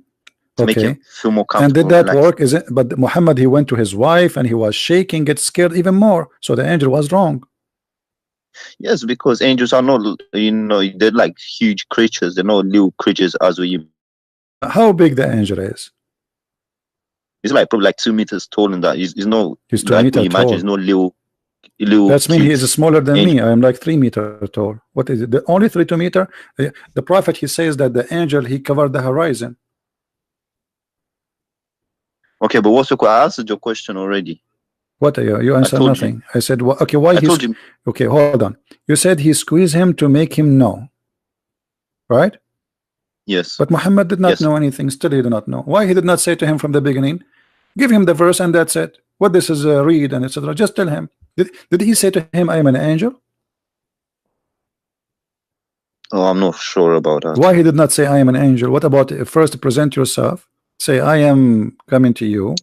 make him feel more comfortable. And did that work? Is it? But Muhammad, he went to his wife and he was shaking, get scared even more. So the angel was wrong. Yes, because angels are not, they're like huge creatures. They're not little creatures as we. How big the angel is? He's like probably like 2 meters tall, and that he's 2 meters tall. He's no little. That means he is smaller than me. I am like 3 meters tall. What is it? Only 3 meters? The prophet he says that the angel he covered the horizon. Okay, but what's your question? I answered your question already. What you answered nothing. I said, well, okay, why? Okay, hold on. You said he squeezed him to make him know, right? Yes. But Muhammad did not Yes. know anything. Still, he did not know. Why he did not say to him from the beginning, give him the verse and that's it. What this is read and etc. Just tell him. Did he say to him, I am an angel? Oh, I'm not sure about that. Why he did not say I am an angel? What about first present yourself? Say I am coming to you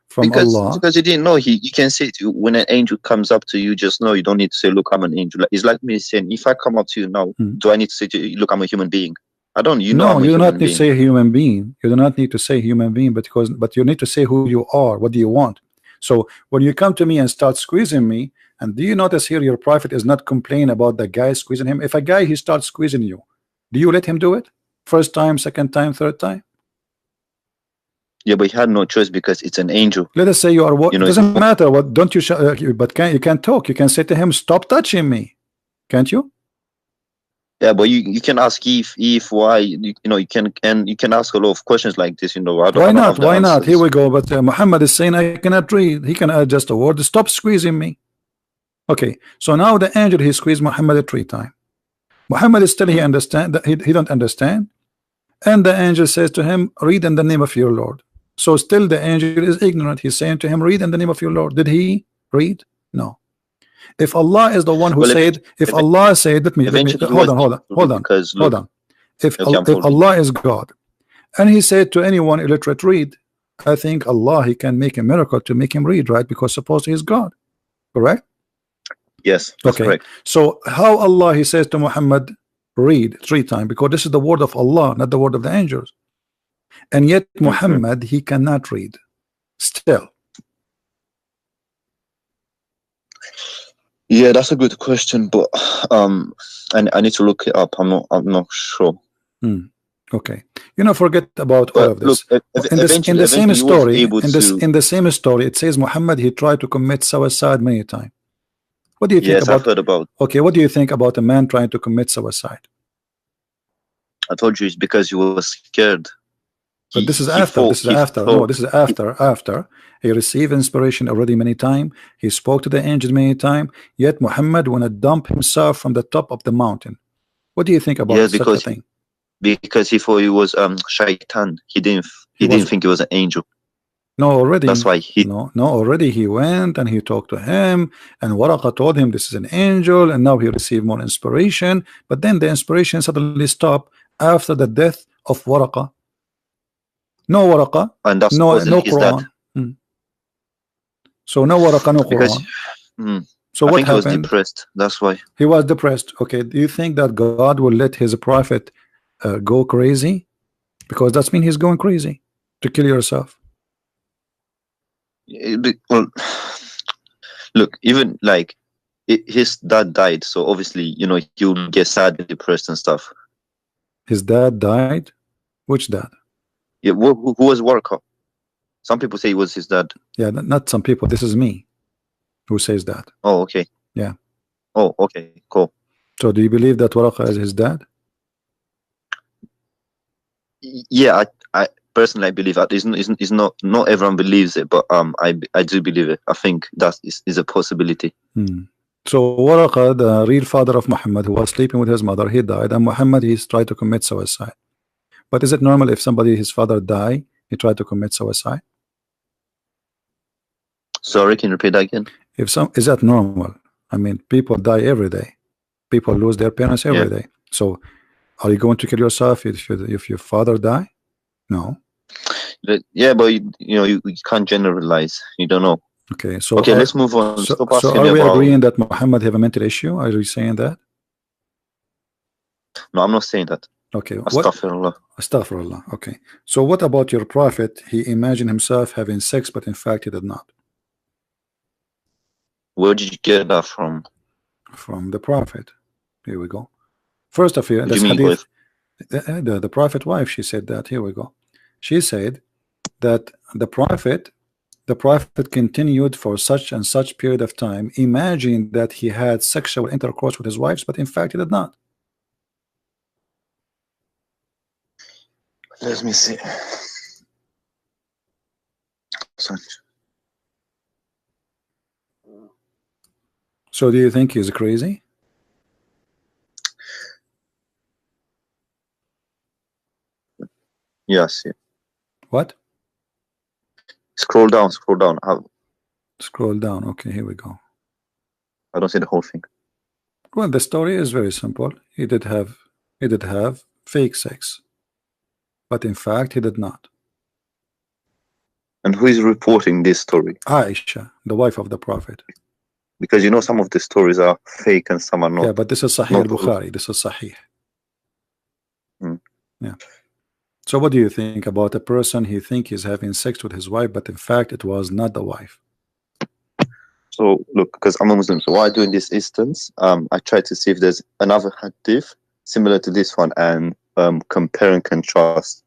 from Allah. Because he didn't know. You can say to you, when an angel comes up to you, just know you don't need to say, look, I'm an angel. It's like me saying, if I come up to you now, do I need to say to you, look, I'm a human being? I don't. You know, No, I'm a you do human not need to being. say human being. You do not need to say human being, but you need to say who you are. What do you want? So when you come to me and start squeezing me, and do you notice here your prophet is not complaining about the guy squeezing him? If a guy he starts squeezing you, do you let him do it? First time, second time, third time? Yeah, but he had no choice because it's an angel. Let us say you are what? You know, It doesn't matter what. Don't you? But you can't talk. You can say to him, "Stop touching me," can't you? Yeah, but you can ask if why you know you can ask a lot of questions like this. You know, Why not? Why not? Here we go. But Muhammad is saying I cannot read. He can add just a word. Stop squeezing me. Okay. So now the angel he squeezed Muhammad 3 times. Muhammad is still he understand that he don't understand, and the angel says to him, "Read in the name of your Lord." So still the angel is ignorant. He's saying to him, "Read in the name of your Lord." Did he read? No. If Allah is the one who said, if Allah said, let me hold on. If Allah is God, and He said to anyone illiterate, read, I think Allah He can make a miracle to make him read, right? Because suppose He is God, correct? Yes, that's correct. So how Allah He says to Muhammad, read 3 times, because this is the word of Allah, not the word of the angels, and yet Muhammad he cannot read still. Yeah, that's a good question, but I need to look it up. I'm not sure. Okay, forget about all of this. Look, in the same story, it says Muhammad he tried to commit suicide many times. What do you think about? I've heard about. Okay, what do you think about a man trying to commit suicide? I told you it's because he was scared. But this is after. This is after. No, this is after. After he received inspiration already many times. He spoke to the angels many times. Yet Muhammad wanna dump himself from the top of the mountain. What do you think about such a thing? Because he thought he was shaitan. He didn't think he was an angel. No, already. That's why he. No, already he went and he talked to him, and Waraqah told him this is an angel, and now he received more inspiration. But then the inspiration suddenly stopped after the death of Waraqah. No Waraqah, and that's no Quran. So no Waraqah, no Quran. So what happened? He was depressed. That's why he was depressed. Okay, do you think that God will let his prophet go crazy? Because that's mean he's going crazy to kill yourself. Well, look, even like his dad died, so obviously he'll get sad and depressed and stuff. His dad died? Which dad? Yeah, who was Waraqah? Some people say it was his dad. Yeah, not some people. This is me who says that. Oh, okay. Yeah. Oh, okay, cool. So do you believe that Waraqah is his dad? Yeah, I personally I believe that. Is not everyone believes it, but I do believe it. I think that is a possibility. So Waraqah, the real father of Muhammad, who was sleeping with his mother, he died, and Muhammad he's tried to commit suicide. But is it normal if somebody his father die, he tried to commit suicide? Sorry, can you repeat that again? Is that normal? I mean, people die every day. People lose their parents every day. So are you going to kill yourself if your father die? No. Yeah, but you can't generalize. You don't know. Okay, so let's move on. So are we agreeing that Muhammad have a mental issue? Are you saying that? No, I'm not saying that. Okay. Astaghfirullah. Astaghfirullah. Okay. So what about your prophet? He imagined himself having sex, but in fact he did not. Where did you get that from? From the prophet. Here we go. First of all, this hadith. The prophet wife, she said that. Here we go. She said that the prophet continued for such and such period of time, imagining that he had sexual intercourse with his wives, but in fact he did not. Let me see. So do you think he's crazy? Yes. Yeah. What? Scroll down. Scroll down. Scroll down. Okay, here we go. I don't see the whole thing. Well, the story is very simple. He did have fake sex, but in fact he did not. And who is reporting this story? Aisha, the wife of the Prophet. Because you know some of the stories are fake and some are not. Yeah, but this is Sahih al-Bukhari. This is Sahih. Yeah. So what do you think about a person he think he's having sex with his wife, but in fact it was not the wife? So look, because I'm a Muslim, so what I do in this instance, I try to see if there's another hadith similar to this one and compare and contrast.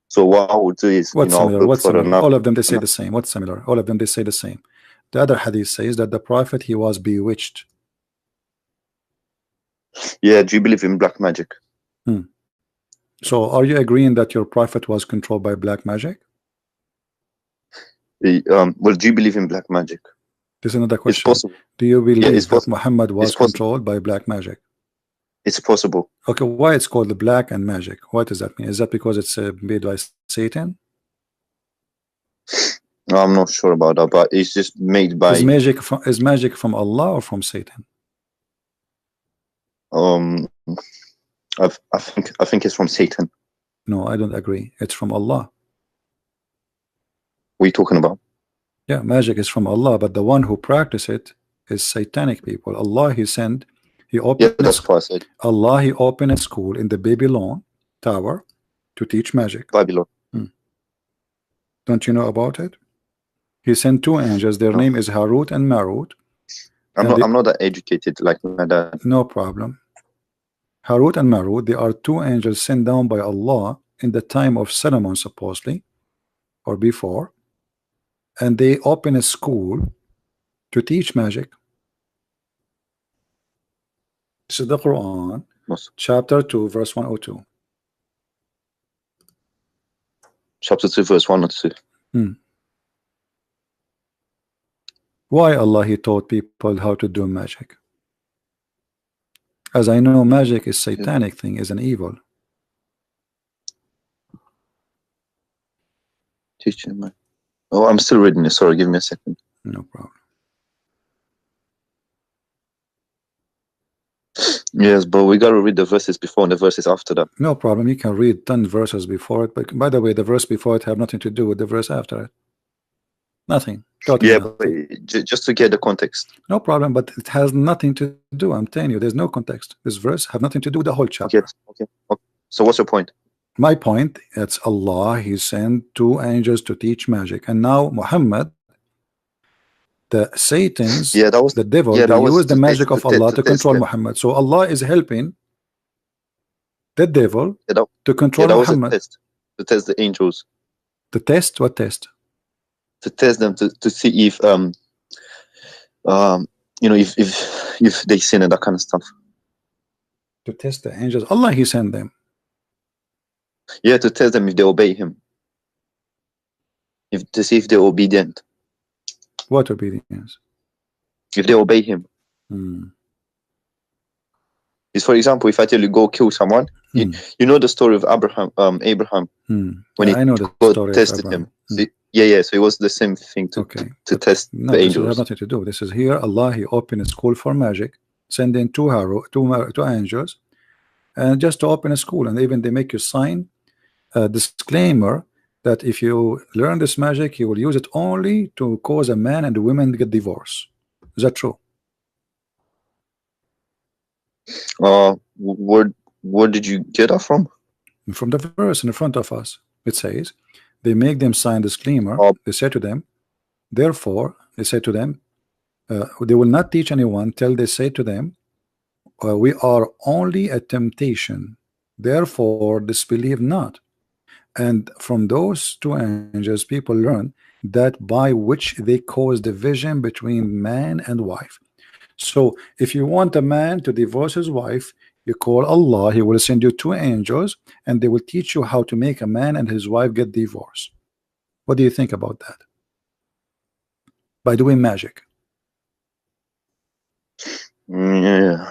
So what I would do is, What's similar? What's similar? All of them they say another. the same. What's similar? All of them they say the same. The other hadith says that the Prophet he was bewitched. Yeah, do you believe in black magic? So are you agreeing that your Prophet was controlled by black magic? Well, do you believe in black magic? This is another question. It's possible. Do you believe it's that Muhammad was possible. controlled by black magic? It's possible. Okay, why it's called the black and magic? What does that mean? Is that because it's made by Satan? No, I'm not sure about that, but it's just made by. Is magic from Allah or from Satan? I think it's from Satan. No, I don't agree. It's from Allah. What are you talking about? Yeah, magic is from Allah, but the one who practice it is satanic people. Allah he sent, he opened. Yeah, that's what I said. Allah he opened a school in the Babylon tower to teach magic. Babylon. Don't you know about it? He sent two angels. Their name is Harut and Marut. I'm not that educated like my dad. No problem. Harut and Marut, they are two angels sent down by Allah in the time of Solomon, supposedly, or before, and they open a school to teach magic. This is the Quran, chapter 2, verse 102. Chapter 2, verse 102. Why Allah he taught people how to do magic? As I know, magic is satanic thing, is an evil. Teaching man. Oh, I'm still reading it. Sorry, give me a second. No problem. Yes, but we gotta read the verses before and the verses after that. No problem. You can read 10 verses before it, but by the way, the verse before it have nothing to do with the verse after it. Nothing. Totally yeah, nothing. But just to get the context. No problem, but it has nothing to do. I'm telling you, there's no context. This verse have nothing to do with the whole chapter. Okay. So what's your point? My point, it's Allah, he sent two angels to teach magic, and now Muhammad, the Satans, the devil, they use the magic of Allah to control Muhammad. So Allah is helping the devil to control Muhammad. To test the angels. To test? What test? To test them to see if if they sin and that kind of stuff. To test the angels. Allah he sent them. Yeah, to test them if they obey him. To see if they're obedient. What obedience? If they obey him. Is, for example, if I tell you go kill someone, you know the story of Abraham when I know the story tested him. So, so it was the same thing to test the angels. This has nothing to do. This is here Allah he opened a school for magic, sending two angels, and just to open a school, and even they make you sign a disclaimer that if you learn this magic, you will use it only to cause a man and a woman to get divorced. Is that true? Where did you get that from? From the verse in front of us. It says they make them sign disclaimer. They say to them, therefore, they say to them, they will not teach anyone till they say to them, we are only a temptation, therefore disbelieve not. And from those two angels, people learn that by which they cause division between man and wife. So if you want a man to divorce his wife, you call Allah, he will send you two angels, and they will teach you how to make a man and his wife get divorced. What do you think about that? By doing magic. Well,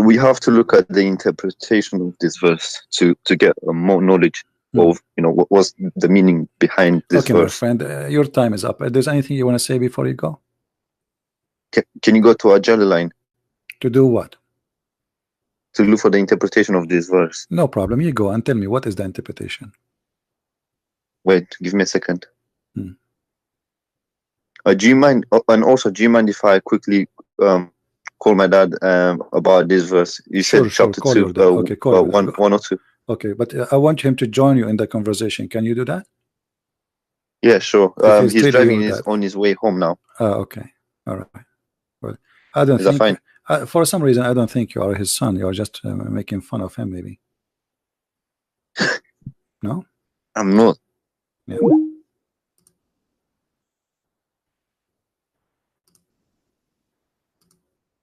But we have to look at the interpretation of this verse to get more knowledge of what was the meaning behind this okay, verse. my friend, your time is up. There's anything you want to say before you go? Can you go to Ajala line To do what? to look for the interpretation of this verse? No problem. You go and tell me what is the interpretation. Wait, give me a second. Hmm. Do you mind? And also, do you mind if I quickly call my dad about this verse? You Sure, said sure. chapter Call 2, your dad. Okay, call your dad. one or two. Okay, but I want him to join you in the conversation. Can you do that? Yeah, sure. If He's really driving your dad. on his way home now. Okay, all right. Well, I don't Is that think. fine? For some reason, I don't think you are his son. You are just making fun of him, maybe. No? I'm not. Yeah.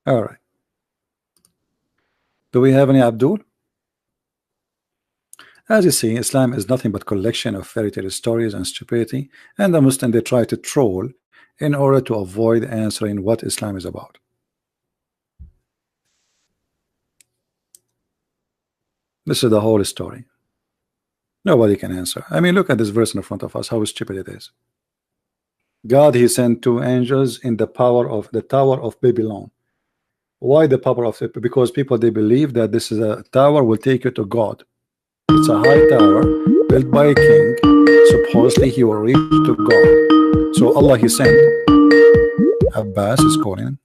All right. Do we have any Abdul? As you see, Islam is nothing but collection of fairy tale stories and stupidity, and the Muslims they try to troll in order to avoid answering what Islam is about. This is the whole story. Nobody can answer. I mean, look at this verse in front of us, how stupid it is. God, he sent two angels in the power of the Tower of Babylon. Why the power of it? Because people they believe that this is a tower will take you to God. It's a high tower built by a king. Supposedly he will reach to God. So Allah he sent. Abbas is calling.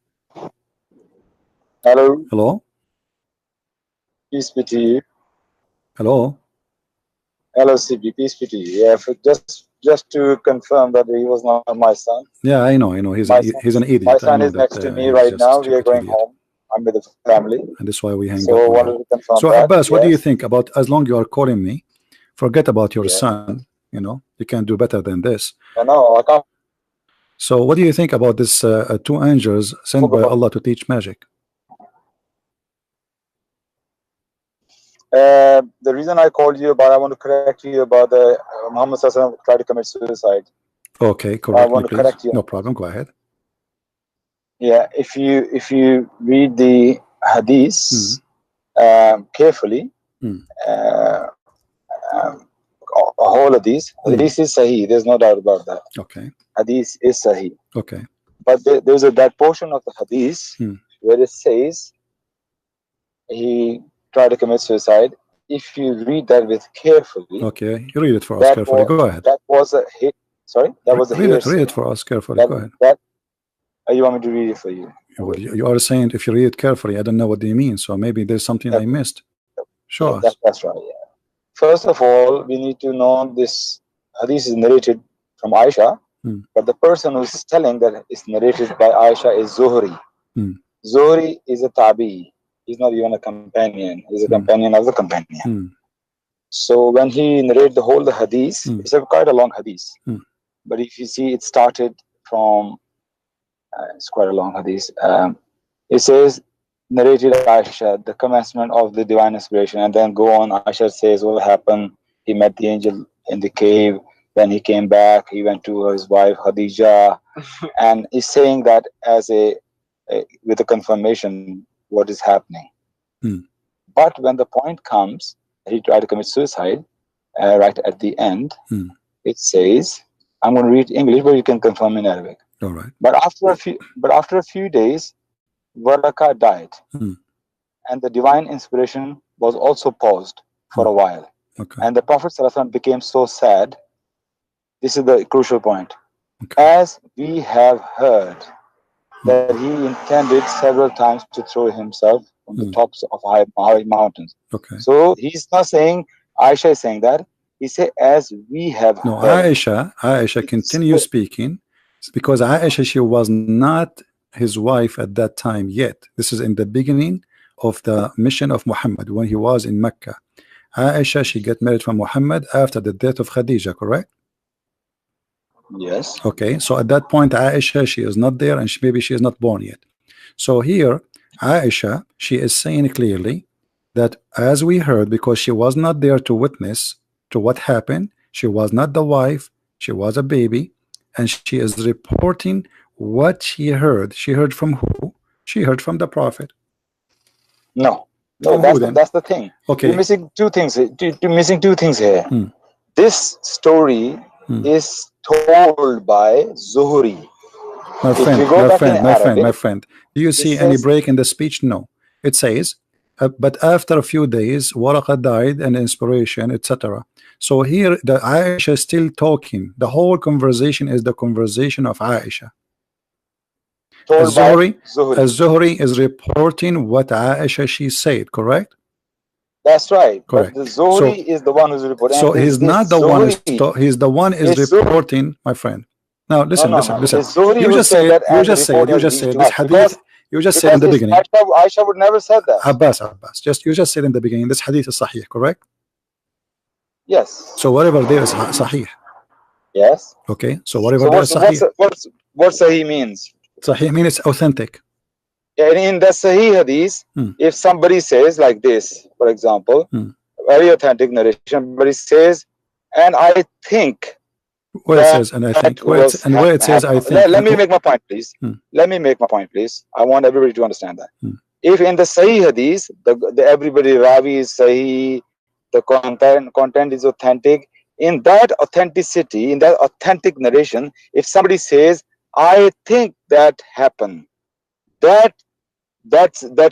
Hello. Hello. Peace be to you. Hello. Hello, CB. Peace be to you. Yeah, just to confirm that he was not my son. Yeah, I know. He's an idiot. My son is next to me right now. We are going home. I'm with the family. And that's why we hang so up. Wanted to confirm so that, Abbas, yes. What do you think about, as long you are calling me, forget about your son, you can do better than this. No, I can't. So what do you think about this two angels sent by Allah to teach magic? The reason I called you about, I want to correct you about the Muhammad tried to commit suicide. Okay, correct me, please. Correct you. No problem, go ahead. Yeah, if you read the hadith carefully, all of these, hadith is sahih. There's no doubt about that. Okay. Hadith is sahih. Okay. But there's that portion of the hadith where it says he tried to commit suicide. If you read that with carefully, okay, you read it for us carefully. Go ahead. That was a hit. Sorry, that was a read it for us carefully. Go ahead. You want me to read it for you? Well, you are saying if you read it carefully, I don't know what they mean. So maybe there's something I missed. Sure. Yeah, that's right. Yeah. First of all, we need to know this hadith is narrated from Aisha, but the person who's telling that it's narrated by Aisha is Zuhri. Zuhri is a tabi. He's not even a companion. He's a companion of the companion. So when he narrated the whole hadith, it's quite a long hadith. But if you see, it started from, it's quite a long hadith. It says, narrated Aisha, the commencement of the divine inspiration, and then go on. Aisha says what happened. He met the angel in the cave. Then he came back. He went to his wife Khadija, and he's saying that as with a confirmation what is happening. But when the point comes, he tried to commit suicide. Right at the end, it says, I'm going to read English, but you can confirm in Arabic. All right. But after a few days, Waraka died, and the divine inspiration was also paused for a while. Okay. And the Prophet ﷺ became so sad. This is the crucial point. Okay. As we have heard that he intended several times to throw himself from the tops of high mountains. Okay. So he's not saying Aisha is saying that. He said, as we have heard. Aisha continue speaking, because Aisha, she was not his wife at that time yet. This is in the beginning of the mission of Muhammad when he was in Mecca. Aisha, she got married from Muhammad after the death of Khadija, correct? Yes. Okay, so at that point Aisha, she is not there, and maybe she is not born yet. So here Aisha, she is saying clearly that as we heard, because she was not there to witness to what happened, she was not the wife, she was a baby, and she is reporting what she heard. She heard from who? She heard from the Prophet. No, From who then? that's the thing. Okay. You're missing two things. You're missing two things here. This story is told by Zuhri. My If friend, you go my back friend, in my Arabic, friend, my friend. Do you see any says, break in the speech? No. It says, but after a few days, Waraqa died and inspiration, etc. So here, the Aisha is still talking. The whole conversation is the conversation of Aisha. told by Zuhri. Az-Zuhri is reporting what Aisha she said, correct? That's right. Correct. But the Zuhri is the one who's reporting. So he's not the one. He's the one is reporting, my friend. Now listen, listen. You just said this hadith. You just said in the beginning. Aisha would never said that. Abbas. You just said in the beginning this hadith is sahih, correct? Yes. So whatever there is sahih. Yes. Okay. So whatever there is sahih. What sahih means? Sahih means it's authentic. In the Sahih hadith, if somebody says like this, for example, very authentic narration, but it says, and I think. Where it says, and I think. Where it says, I think. Let me make my point, please. Let me make my point, please. I want everybody to understand that. If in the Sahih hadith, everybody Ravi is Sahih, the content is authentic, in that authenticity, in that authentic narration, if somebody says, I think that happened, that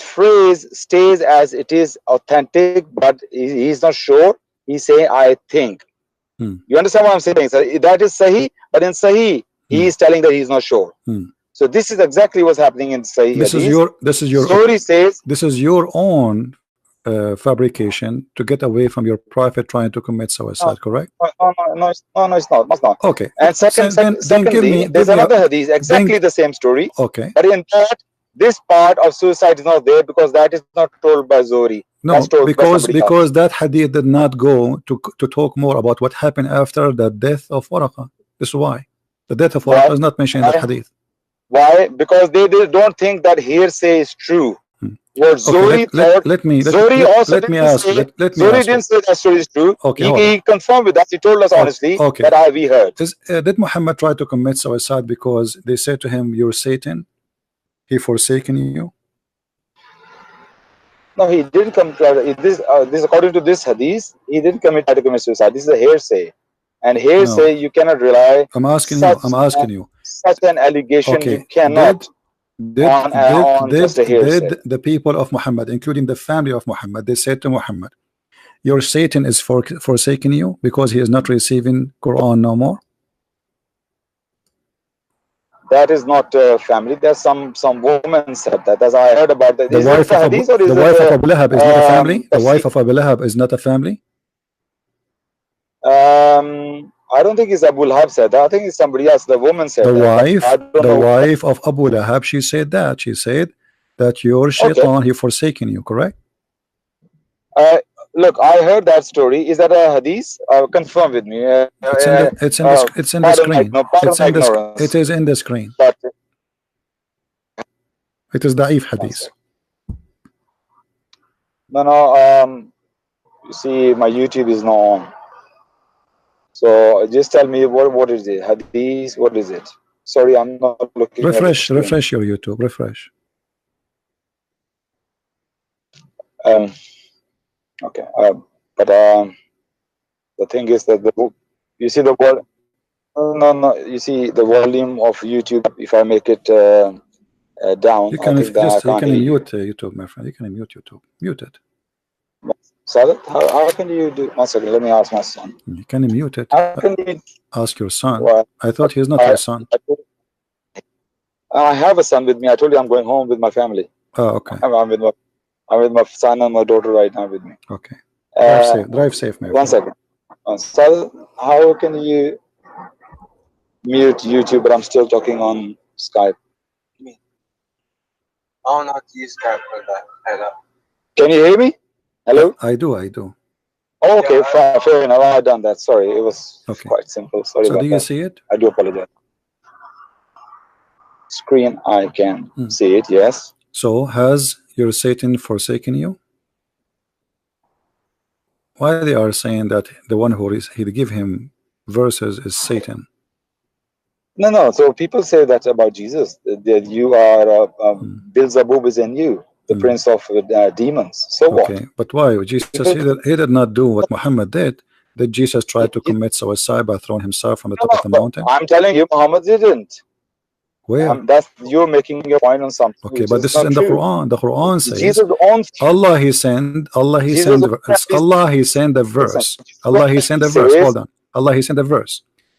phrase stays as it is authentic, but he's not sure. He's saying, I think. You understand what I'm saying? So that is Sahih, but in Sahih, he is telling that he's not sure. So this is exactly what's happening in Sahih. This is your own fabrication to get away from your prophet trying to commit suicide, correct? No, it's not. Okay. And secondly, there's another hadith, exactly the same story. Okay. But in that, this part of suicide is not there because that is not told by Zuhri. No, because that hadith did not go to talk more about what happened after the death of Waraqa. This is why. The death of Waraqa is not mentioned in that hadith. Why? Because they don't think that hearsay is true. What Zuhri thought, Zuhri didn't say that story is true. Okay, he confirmed with us. He told us honestly that we heard. Did Muhammad try to commit suicide because they said to him, "You're Satan, he forsaken you"? No, he didn't come. This according to this hadith, he didn't try to commit suicide. This is a hearsay, and hearsay you cannot rely. I'm asking you. Such an allegation you cannot. Did the people of Muhammad, including the family of Muhammad, they said to Muhammad, "Your Satan is forsaking you because he is not receiving Quran no more"? That is not family. There's some woman said that. As I heard about that. The wife of Abu Lahab is not a family. The wife of Abu Lahab is not a family. I don't think it's Abu Lahab said that. I think it's somebody else. The woman said the wife of Abu Lahab. She said that. She said that your shaitan he forsaken you. Correct. Look, I heard that story. Is that a hadith? Confirm with me. It's in the screen. It is in the screen. It is da'if hadith. No. You see, my YouTube is not on. So just tell me what is it? Hadith? What is it? Sorry, I'm not looking. Refresh your YouTube. Refresh. Okay, but the thing is that you see the word. No. You see the volume of YouTube. If I make it down, you can mute YouTube, my friend. You can mute YouTube. Mute it. Sadat, how can you do? One second, let me ask my son. You can mute it. How can you ask your son? I thought he's not your son. I have a son with me. I told you I'm going home with my family. Oh, okay. I'm with my son and my daughter right now with me. Okay. Drive safe, man. One second. Sadat, how can you mute YouTube, but I'm still talking on Skype? I don't know how to use Skype for that. Hello. Can you hear me? Hello? I do. Oh, okay, fair enough. I've done that. Sorry, it was quite simple. Sorry about that. So do you see it? I do apologize. Screen, I can see it, yes. So has your Satan forsaken you? Why they are saying that the one who he'd give him verses is Satan? No. So people say that about Jesus, that you are Beelzebub is in you. the prince of demons. So what? Okay, but why? Jesus, he did not do what Muhammad did. Did Jesus try to commit suicide by throwing himself from the top of the mountain? I'm telling you, Muhammad didn't. Where? That's you're making your point on something. Okay, but this is in the Quran. The Quran says Jesus owns Allah he sent the verse. Allah he sent the verse. Hold on. Allah he sent the verse.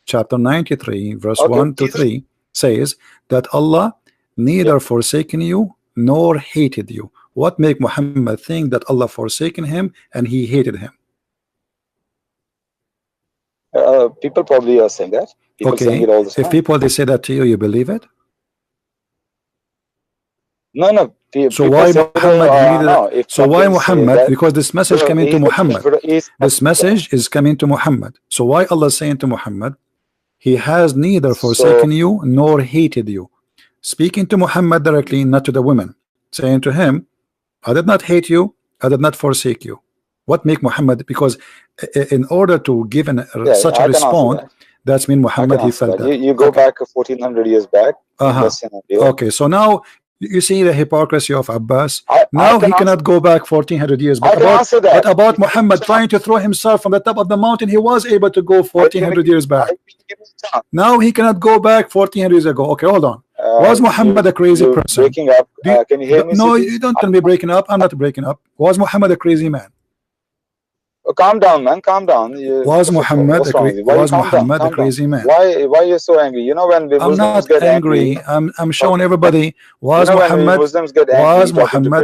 Chapter 93, verse 1 to 3 says that Allah neither forsaken you nor hated you. What make Muhammad think that Allah forsaken him and he hated him? People probably are saying that. People saying it all the time. If people they say that to you, you believe it? No. So why Muhammad so why Muhammad? Because this message coming to Muhammad. This message is coming to Muhammad. So why Allah saying to Muhammad, he has neither forsaken you nor hated you? Speaking to Muhammad directly, not to the women, saying to him, I did not hate you, I did not forsake you. What make Muhammad? Because in order to give such a response, that's mean Muhammad he felt that. You go back 1400 years back. Okay, so now you see the hypocrisy of Abbas. Now he cannot go back 1400 years back. But about Muhammad trying to throw himself from the top of the mountain, he was able to go 1400 years back. Now he cannot go back 1400 years ago. Okay, hold on. Was Muhammad a crazy person? Breaking up. Can you hear me? No, you don't tell me breaking up. I'm not breaking up. Was Muhammad a crazy man? Calm down, man. Calm down. Was Muhammad a crazy man? Why are you so angry? You know when the I'm Muslims not get angry. I'm showing everybody. Was Muhammad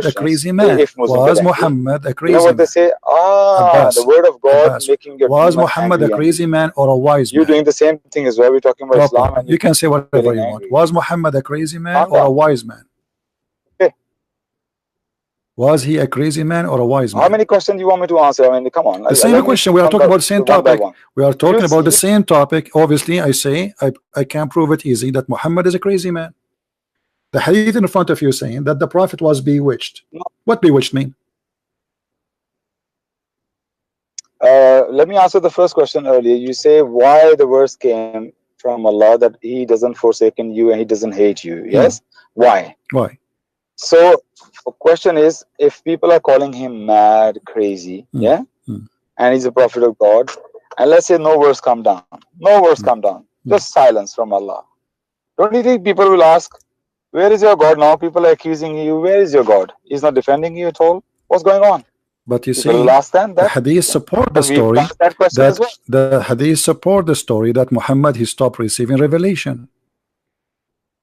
a crazy man? Was Muhammad a crazy man? You know what they say? Abbas, the word of God Abbas. making your Was Muhammad a crazy man or a wise man? You're doing the same thing as well. We're talking about Islam. And you can say whatever you want. Was Muhammad a crazy man or a wise man? Was he a crazy man or a wise man? How many questions do you want me to answer? I mean, come on. The same question. We are talking about the same topic. We are talking about the same topic. Obviously, I say I can prove it easy that Muhammad is a crazy man. The hadith in front of you saying that the Prophet was bewitched. What bewitched mean? Let me answer the first question earlier. You say why the verse came from Allah that He doesn't forsaken you and He doesn't hate you. Yes? Why? Why? So the question is, if people are calling him mad, crazy, and he's a prophet of God, and let's say no verse come down, just silence from Allah. Don't you think people will ask, where is your God now? People are accusing you. Where is your God? He's not defending you at all. What's going on? But you see, the hadith support the story the hadith support the story that Muhammad he stopped receiving revelation.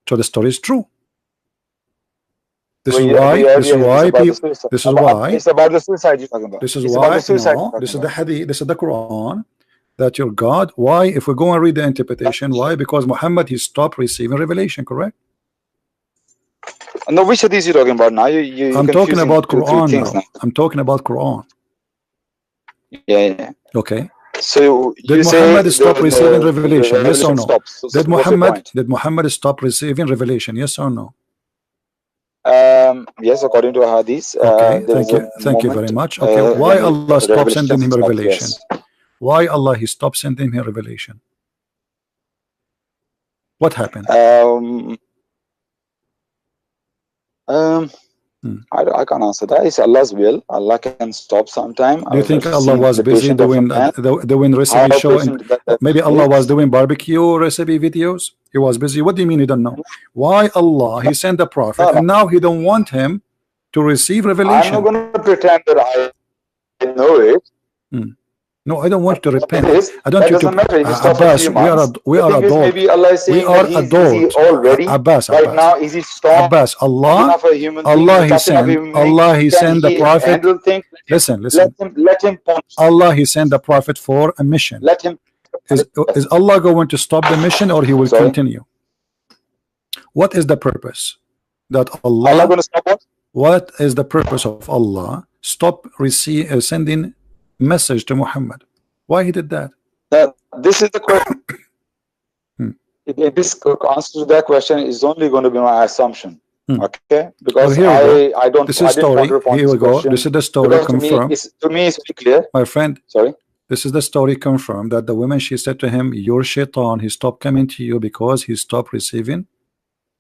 So the story is true. This is why it's about the suicide you're talking about. This is why this is the hadith, this is the Quran, that your God, why, if we go and read the interpretation, why? Because Muhammad he stopped receiving revelation, correct? No, which hadith you talking about now? I'm talking about Quran now. I'm talking about Quran. Yeah. Okay. So did Muhammad stop receiving revelation? Yes or no? Did Muhammad stop receiving revelation? Yes or no? Yes, according to a hadith. Okay, thank you very much. Okay, why Allah stopped sending him revelation? Why Allah he stopped sending him revelation? What happened? I can't answer that. It's Allah's will. Allah can stop sometime. Do you think Allah was busy doing recipe show? Maybe Allah was doing barbecue recipe videos. He was busy. What do you mean you don't know? Why Allah he sent the prophet and now he don't want him to receive revelation? I'm not going to pretend that I know it. No, I don't want to repent. I don't want you to. Abbas, we are adults. Maybe Allah is saying we are adults. Already. Abbas, right now, is he strong? Abbas, Allah he sent the prophet. Listen. Let him punch. Allah he sent the prophet for a mission. Let him. Is Allah going to stop the mission or he will continue? What is the purpose? That Allah going to stop what? What is the purpose of Allah stop sending message to Muhammad? Why he did that? This is the question. This answer to that question is only going to be my assumption. Okay, because I don't. This is story. Here we go. This is the story confirmed. To me, it's clear. My friend. Sorry. This is the story confirmed that the woman she said to him, "Your shaitan, he stopped coming to you because he stopped receiving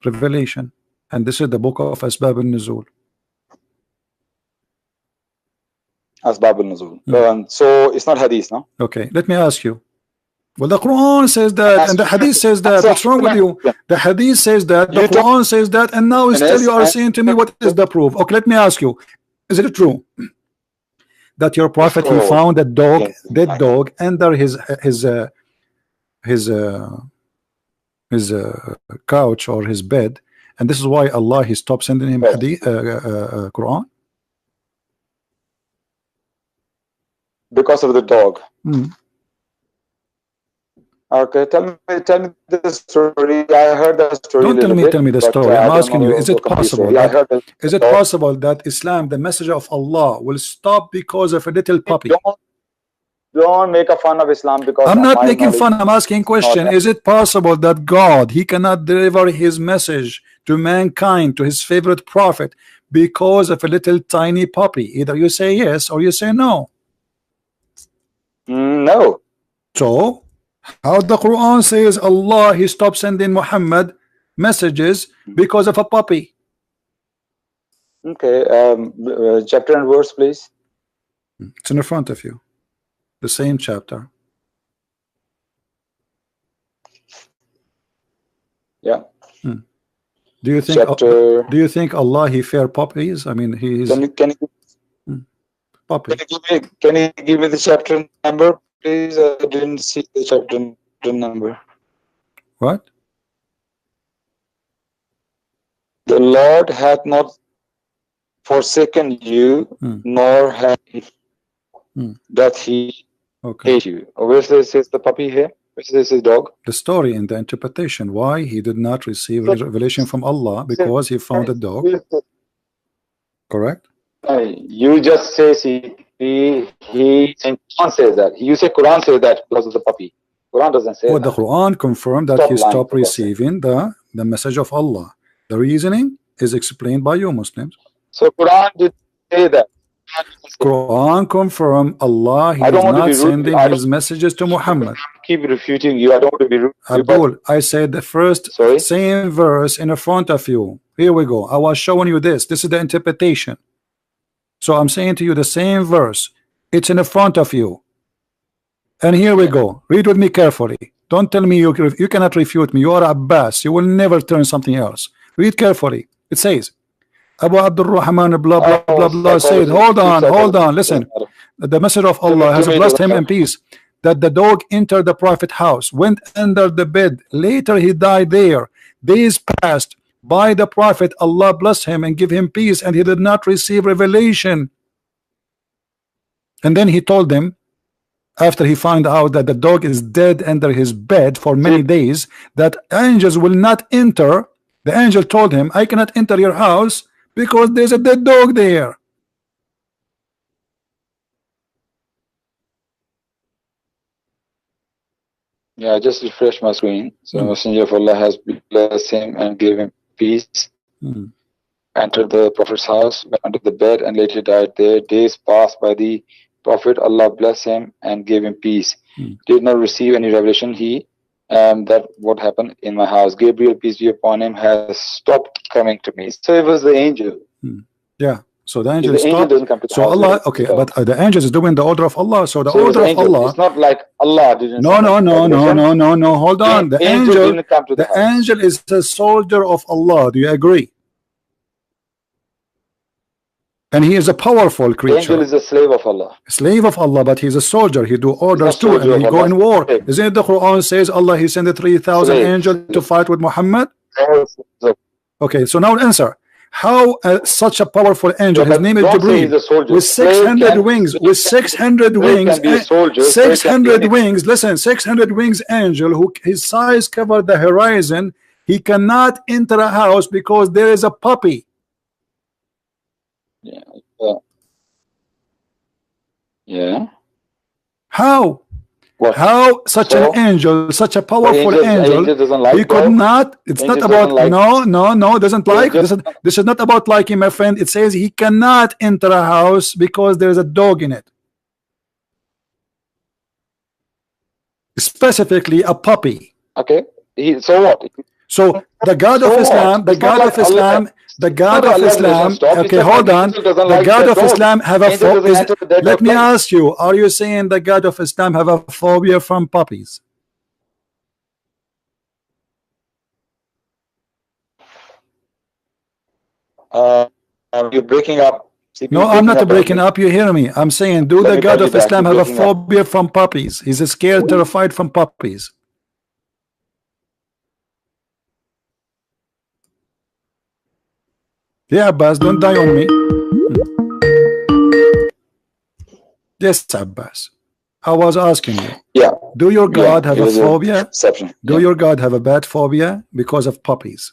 revelation." And this is the book of Asbab al-Nuzul. Asbab al-Nuzul. So it's not hadith, no? Okay, let me ask you. Well, the Quran says that, and the Hadith says that. What's wrong with you? The Hadith says that, the Quran says that, and now still you are saying to me, what is the proof? Okay, let me ask you. Is it true that your prophet, he found a dog, dead dog, under his couch or his bed, and this is why Allah, he stopped sending him hadith, Quran? Because of the dog. Okay, tell me the story. I heard the story. Don't tell me the story. I'm asking you, is it possible? Is it possible that Islam, the messenger of Allah, will stop because of a little puppy? Don't make a fun of Islam, because I'm not making fun. I'm asking a question. Is it possible that God, he cannot deliver his message to mankind, to his favorite prophet, because of a little tiny puppy? Either you say yes or you say no. No. So how the Quran says Allah, he stopped sending Muhammad messages because of a puppy? Okay, chapter and verse, please. It's in the front of you, the same chapter. Yeah. Do you think chapter... do you think Allah, he fair puppies? I mean, he is puppy. Can you give me the chapter number, please? I didn't see the chapter number. What? The Lord hath not forsaken you, nor hath that he hate you. Where says the puppy here? Where says his dog? The story in the interpretation. Why he did not receive revelation from Allah? Because he found a dog. Correct? You just say he Quran says that. You say Quran says that because of the puppy. Quran doesn't say that. The Quran confirmed that he stopped receiving the message of Allah. The reasoning is explained by you Muslims. So Quran did say that. Quran confirmed Allah, he is not sending his messages to Muhammad. Keep refuting you. I don't want to be rude. Abdul, I said the first same verse in front of you. Here we go. I was showing you this. This is the interpretation. So I'm saying to you the same verse. It's in front of you. And here we go. Read with me carefully. Don't tell me you cannot refute me. You are Abbas. You will never turn something else. Read carefully. It says, Abu Abdul Rahman blah blah blah said, hold on, listen. The messenger of Allah has blessed him in peace, that the dog entered the prophet house, went under the bed, later he died there. Days passed by the prophet, Allah blessed him and give him peace, and he did not receive revelation. And then he told them, after he found out that the dog is dead under his bed for many days, that angels will not enter. The angel told him, I cannot enter your house because there's a dead dog there. Yeah, I just refreshed my screen. So the messenger of Allah has blessed him and gave him peace. Entered the prophet's house, went under the bed, and later died there. Days passed by the prophet, Allah blessed him and gave him peace. Did not receive any revelation. That what happened in my house. Gabriel, peace be upon him, has stopped coming to me. So it was the angel. Yeah. So the angel stopped. Doesn't come to the so house, Allah, okay, but the angel is doing the order of Allah. So the order of Allah. It's not like Allah didn't. No. Hold on. The angel didn't come to the house. Angel is a soldier of Allah. Do you agree? And he is a powerful creature. The angel is a slave of Allah. Slave of Allah, but he's a soldier. He do orders too, and he go in war. Isn't it the Quran says Allah, he sent 3,000 angels to fight with Muhammad? Okay, so now answer. How such a powerful angel, his name is Jibreel, with 600 wings, with 600 wings, 600 wings, listen, 600 wings angel, who his size covered the horizon, he cannot enter a house because there is a puppy. Yeah. How? What? How such an angel, such a powerful angel, he could not. It's not about no. Doesn't like. This is not about liking, my friend. It says he cannot enter a house because there is a dog in it. Specifically, a puppy. Okay. So what? So the God of Islam, The God No, of Allah Islam. doesn't stop. He Okay, said, hold "My on. angel doesn't The like God dead of dogs. Islam have a Angel doesn't enter the dead Let dog me place." ask you, are you saying the God of Islam have a phobia from puppies? You're breaking up. CP, No, you're I'm breaking not up breaking badly. up. You hear me? I'm saying, do Let the me call God you of back. Islam You're have a breaking up. phobia from puppies? He's scared, terrified from puppies. Yeah, Abbas, don't die on me. Yes, Abbas. I was asking you. Yeah. Do your Yeah. God have It a was your phobia? perception. Do Yeah. your God have a bad phobia because of puppies?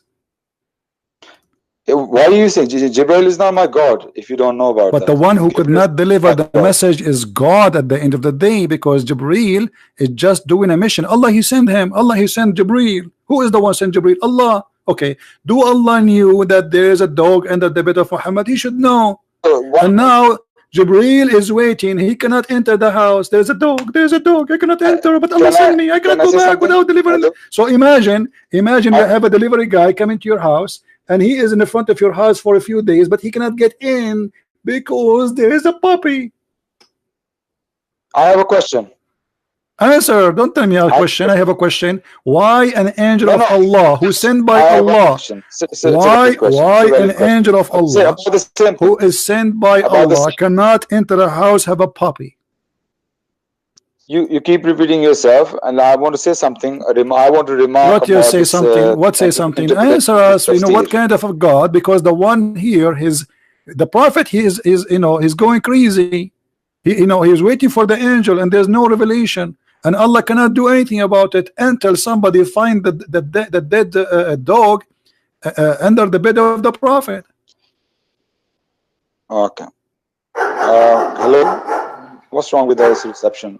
Why do you say Jibril is not my God if you don't know about But that? the one who could Gabriel is not deliver my the God. message is God at the end of the day, because Jibril is just doing a mission. Allah, he sent him. Allah, he sent Jibril. Who is the one sent Jibril? Allah. Okay. Do Allah knew that there is a dog under the bed of Muhammad? He should know. And now Jibril is waiting. He cannot enter the house. There's a dog. There's a dog. I cannot enter. But Allah sent me. I cannot go back without delivering. So imagine you have a delivery guy coming to your house, and he is in the front of your house for a few days, but he cannot get in because there is a puppy. I have a question. Answer. Don't tell me a question. I have a question. Why an angel No, of no. Allah who sent by I have a Allah? question. It's a valid question. Why It's a an valid question. angel of Say Allah about the same who thing. is sent by About the Allah same- cannot enter a house have a puppy? You keep repeating yourself, and I want to say something. I want to remark What you about say this. something? What say something? Answer us. You know what kind of a God? Because the one here, the prophet, he is he's going crazy. He's waiting for the angel, and there's no revelation, and Allah cannot do anything about it until somebody find the dead dog under the bed of the prophet. Okay. Hello. What's wrong with this reception?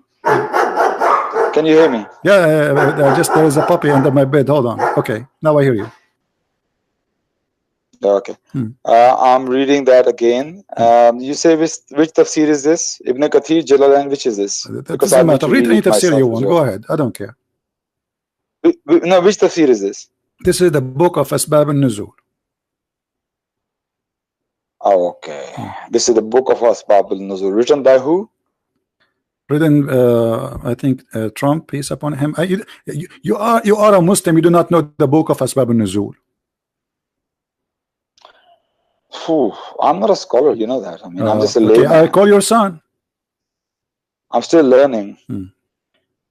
Can you hear me? Yeah, just there is a puppy under my bed. Hold on. Okay, now I hear you. Okay. I'm reading that again. You say which tafsir is this? Ibn Kathir, Jalalain, which is this? That doesn't matter. Read any tafsir you want. Go ahead. I don't care. No, which tafsir is this? This is the book of Asbab al-Nuzul. Oh, okay. This is the book of Asbab al-Nuzul. Written by who? Written, I think, Trump, peace upon him. You are a Muslim. You do not know the book of Asbab al-Nuzul. I'm not a scholar, you know that. I mean, I'm just a okay, layman. I call your son. I'm still learning.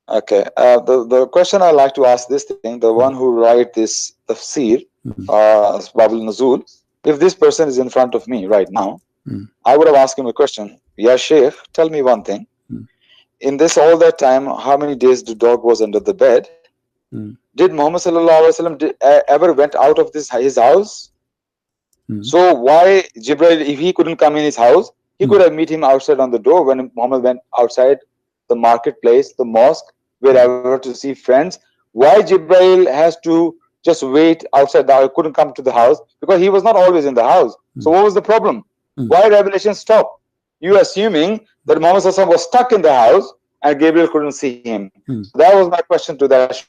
Okay. The question I like to ask this thing, the one who write this tafsir, Asbab al-Nuzul, if this person is in front of me right now, I would have asked him a question. Yeah, Sheikh, tell me one thing. In this all that time, how many days the dog was under the bed? Did Muhammad sallallahu alaihi wasallam ever went out of his house? So why Jibril, if he couldn't come in his house, he could have met him outside on the door when Muhammad went outside the marketplace, the mosque, wherever to see friends. Why Jibril has to just wait outside couldn't come to the house? Because he was not always in the house. So what was the problem? Why revelation stopped? You assuming that Muhammad sallallahu alaihi wasallam was stuck in the house and Gabriel couldn't see him. So that was my question to that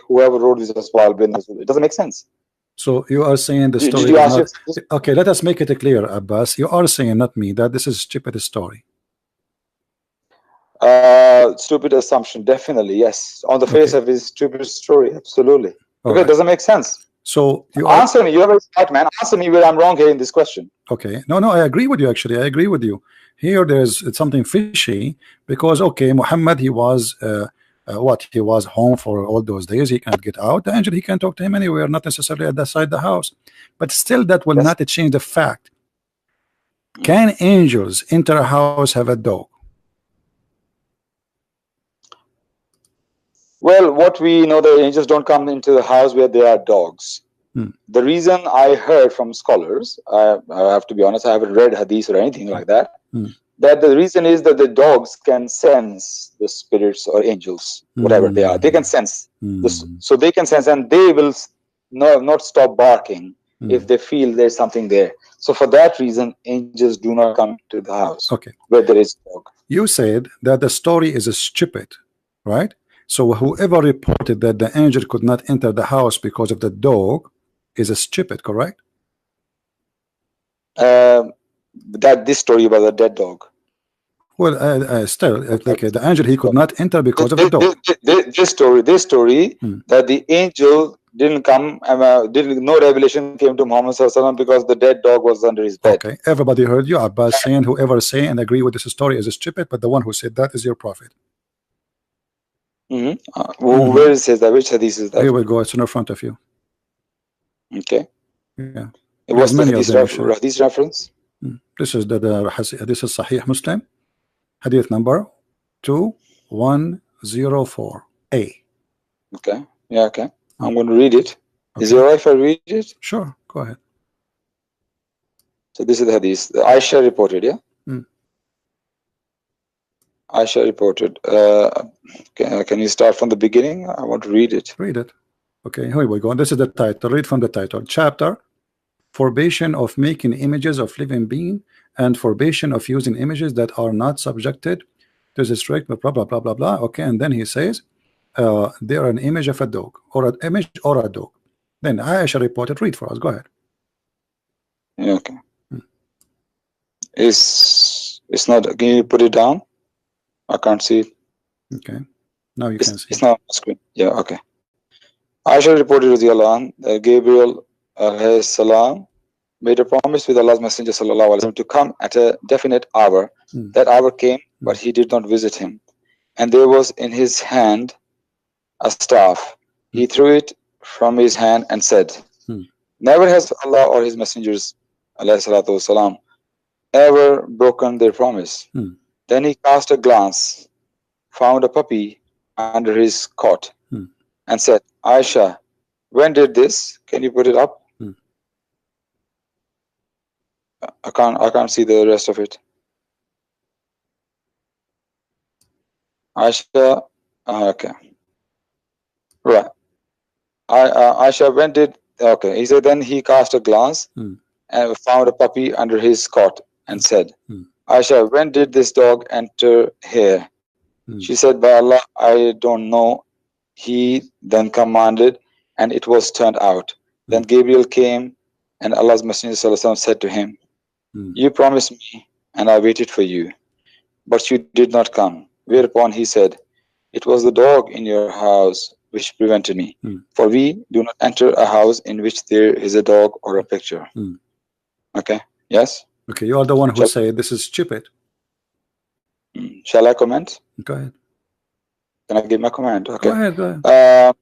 whoever wrote this as well. It doesn't make sense. So you are saying the story is not okay. Let us make it clear, Abbas. You are saying, not me, that this is a stupid story. Stupid assumption, definitely, yes. On the face of his stupid story, absolutely. Okay, it doesn't make sense. So you answer me. You're a smart man. Answer me where I'm wrong here in this question. Okay, no, I agree with you. Actually, I agree with you. Here, there's something fishy because Muhammad, he was he was home for all those days. He can't get out. The angel, he can talk to him anywhere, not necessarily outside the house. But still, that will not change the fact. Can angels enter a house have a dog? Well, what we know, the angels don't come into the house where there are dogs. The reason I heard from scholars, I have to be honest, I haven't read hadith or anything like that, that the reason is that the dogs can sense the spirits or angels, whatever they are. They can sense this, so they can sense, and they will not stop barking if they feel there's something there. So for that reason, angels do not come to the house where there is a dog. You said that the story is stupid, right? So whoever reported that the angel could not enter the house because of the dog is stupid, correct? that this story about the dead dog. Well, still, like the angel, he could not enter because of the dog. This story that the angel didn't come, no revelation came to Muhammad Sallallahu because the dead dog was under his bed. Okay, everybody heard you. Abbas saying whoever say and agree with this story is stupid, but the one who said that is your prophet. Where it says that? Which hadith is that? Here we go. It's in front of you. Okay. Yeah. What's the hadith reference? This is this is Sahih Muslim, hadith number 2104A. Okay. Yeah. Okay. I'm going to read it. Okay. Is it alright if I read it? Sure. Go ahead. So this is the hadith. Aisha reported. Yeah. Aisha reported. Can you start from the beginning? I want to read it. Read it. Okay, here we go. This is the title. Read from the title. Chapter: Forbidden of making images of living being and forbidden of using images that are not subjected to the strict blah blah blah blah blah. Okay, and then he says they are an image of a dog or an image or a dog. Then Aisha reported. Read for us. Go ahead. Yeah, okay. It's not. Can you put it down? I can't see it. Okay. Now you can see. It's not on the screen. Yeah. Okay. Aisha reported that Gabriel salam made a promise with Allah's Messenger sallallahu alaihi wasallam to come at a definite hour. That hour came, but he did not visit him. And there was in his hand a staff. He threw it from his hand and said, "Never has Allah or his messengers alayhi salatu wasalam ever broken their promise." Then he cast a glance, found a puppy under his cot, and said, "Aisha, when did this? Can you put it up?" I can't see the rest of it. Aisha, okay, right. Aisha, when did? Okay, he said. Then he cast a glance and found a puppy under his cot and said, "Aisha, when did this dog enter here?" She said, "By Allah, I don't know." He then commanded, and it was turned out. Then Gabriel came, and Allah's Messenger sallallahu alaihi wasallam said to him, "You promised me, and I waited for you, but you did not come." Whereupon he said, "It was the dog in your house which prevented me, for we do not enter a house in which there is a dog or a picture." Okay. Yes. Okay, you are the one who said this is stupid. Shall I comment? Go ahead. Can I give my comment? Okay. Go ahead. Go ahead.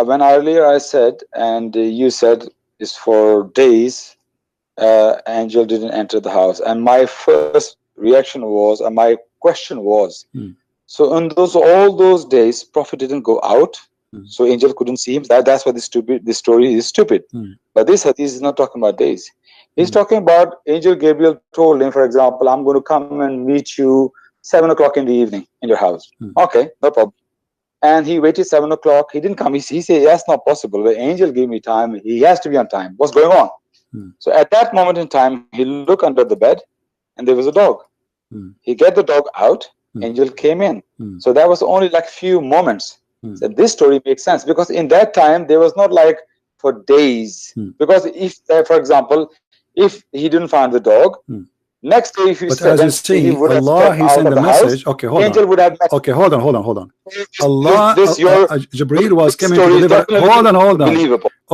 When earlier I said, and you said, is for days, angel didn't enter the house, and my first reaction was, and my question was, so in all those days, Prophet didn't go out, so angel couldn't see him. That's why this story is stupid. But this hadith is not talking about days. He's talking about angel Gabriel told him, for example, "I'm going to come and meet you 7 o'clock in the evening in your house." Okay, no problem. And he waited 7 o'clock. He didn't come. He said, "That's not possible. The angel gave me time. He has to be on time. What's going on?" So at that moment in time, he looked under the bed, and there was a dog. He get the dog out. Angel came in. So that was only like few moments. So this story makes sense because in that time there was not like for days. Because if, for example, if he didn't find the dog, next day if he but as you see, Allah, he sent the message. Okay, hold on. Would have met. Okay, hold on. Allah, Jibreel was coming to deliver. Hold on.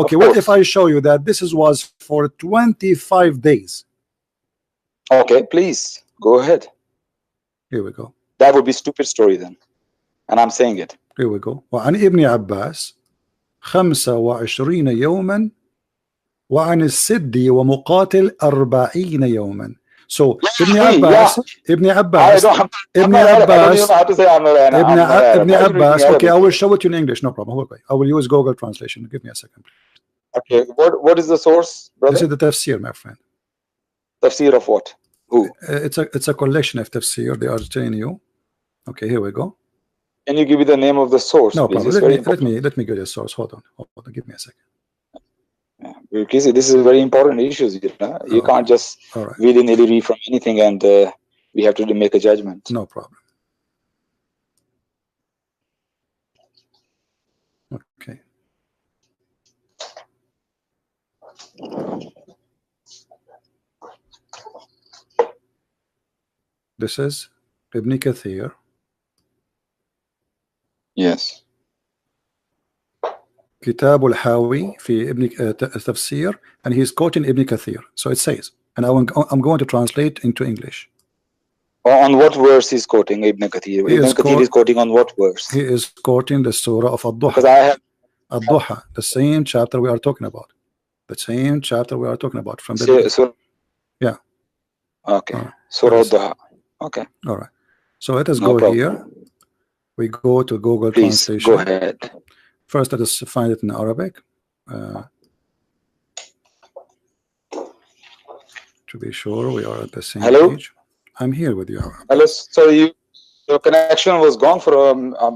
Okay, what if I show you that this was for 25 days? Okay, please go ahead. Here we go. That would be stupid story then, and I'm saying it. Here we go. وعن ابن عباس 25 يوما وعن السدي ومقاتل 40 يوما. So Ibn Abbas, Ibn Abbas, okay, I will show it you in English, no problem. I will use Google translation. Give me a second, please. Okay, what is the source, brother? This is the tafsir, my friend. Tafsir of what? Who? It's a collection of tafsir. They are telling you. Okay, here we go. Can you give me the name of the source? No please? problem. Let me get the source. Hold on. Give me a second. Because this is very important issues. You can't just willy-nilly read from anything, and we have to make a judgment. No problem. Okay. This is Ibn Kathir. Yes. كتاب الحاوي في ابن تفسير, and he's quoting Ibn Kathir. So it says, and I'm going to translate into English. On what verse he's quoting Ibn Kathir? Ibn Kathir is quoting on what verse? He is quoting the surah of Ad-Duha. Because I have Ad-Duha, the same chapter we are talking about. The same chapter we are talking about from the yeah. Okay. Surah Ad-Duha. Okay. All right. So let us No go problem. here. We go to Google Please, Translation. go ahead. First, let us find it in Arabic. To be sure we are at the same page. I'm here with you. Hello. So your connection was gone for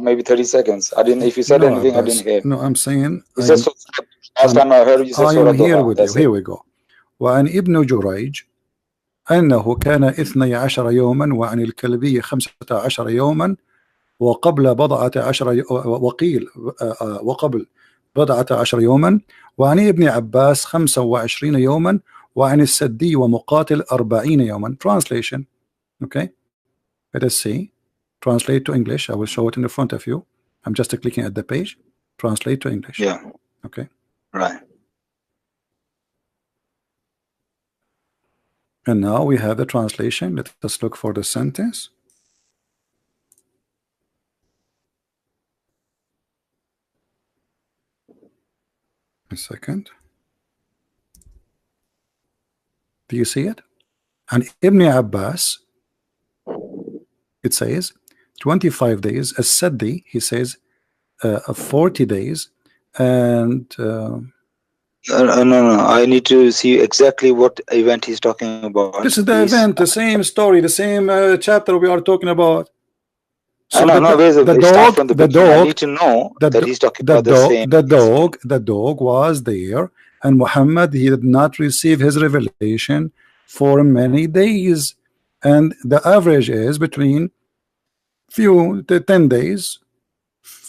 maybe 30 seconds. I didn't. If you said anything, I didn't hear. No, I'm saying. Last time I heard you say Surah I'm here with you. It. Here we go. وعن ابن جريج أنه كان 12 يوما وعن الكلبي 15 يوما وقبل بضعة عشر وقيل وقبل بضعة عشر يوما وعن ابن عباس 25 يوما وعن السدي ومقاتل 40 يوما. Translation. Okay, let us see. Translate to English. I will show it in the front of you. I'm just clicking at the page. Translate to English. Yeah. Okay. Right. And now we have the translation. Let us look for the sentence. A second. Do you see it? And Ibn Abbas, it says 25 days. As-Saddi, he says 40 days. And no. I need to see exactly what event he's talking about. This is the event, the same story, the same chapter we are talking about. So the dog. I need to know that he's talking about the same. The dog was there, and Muhammad, he did not receive his revelation for many days, and the average is between 10 days,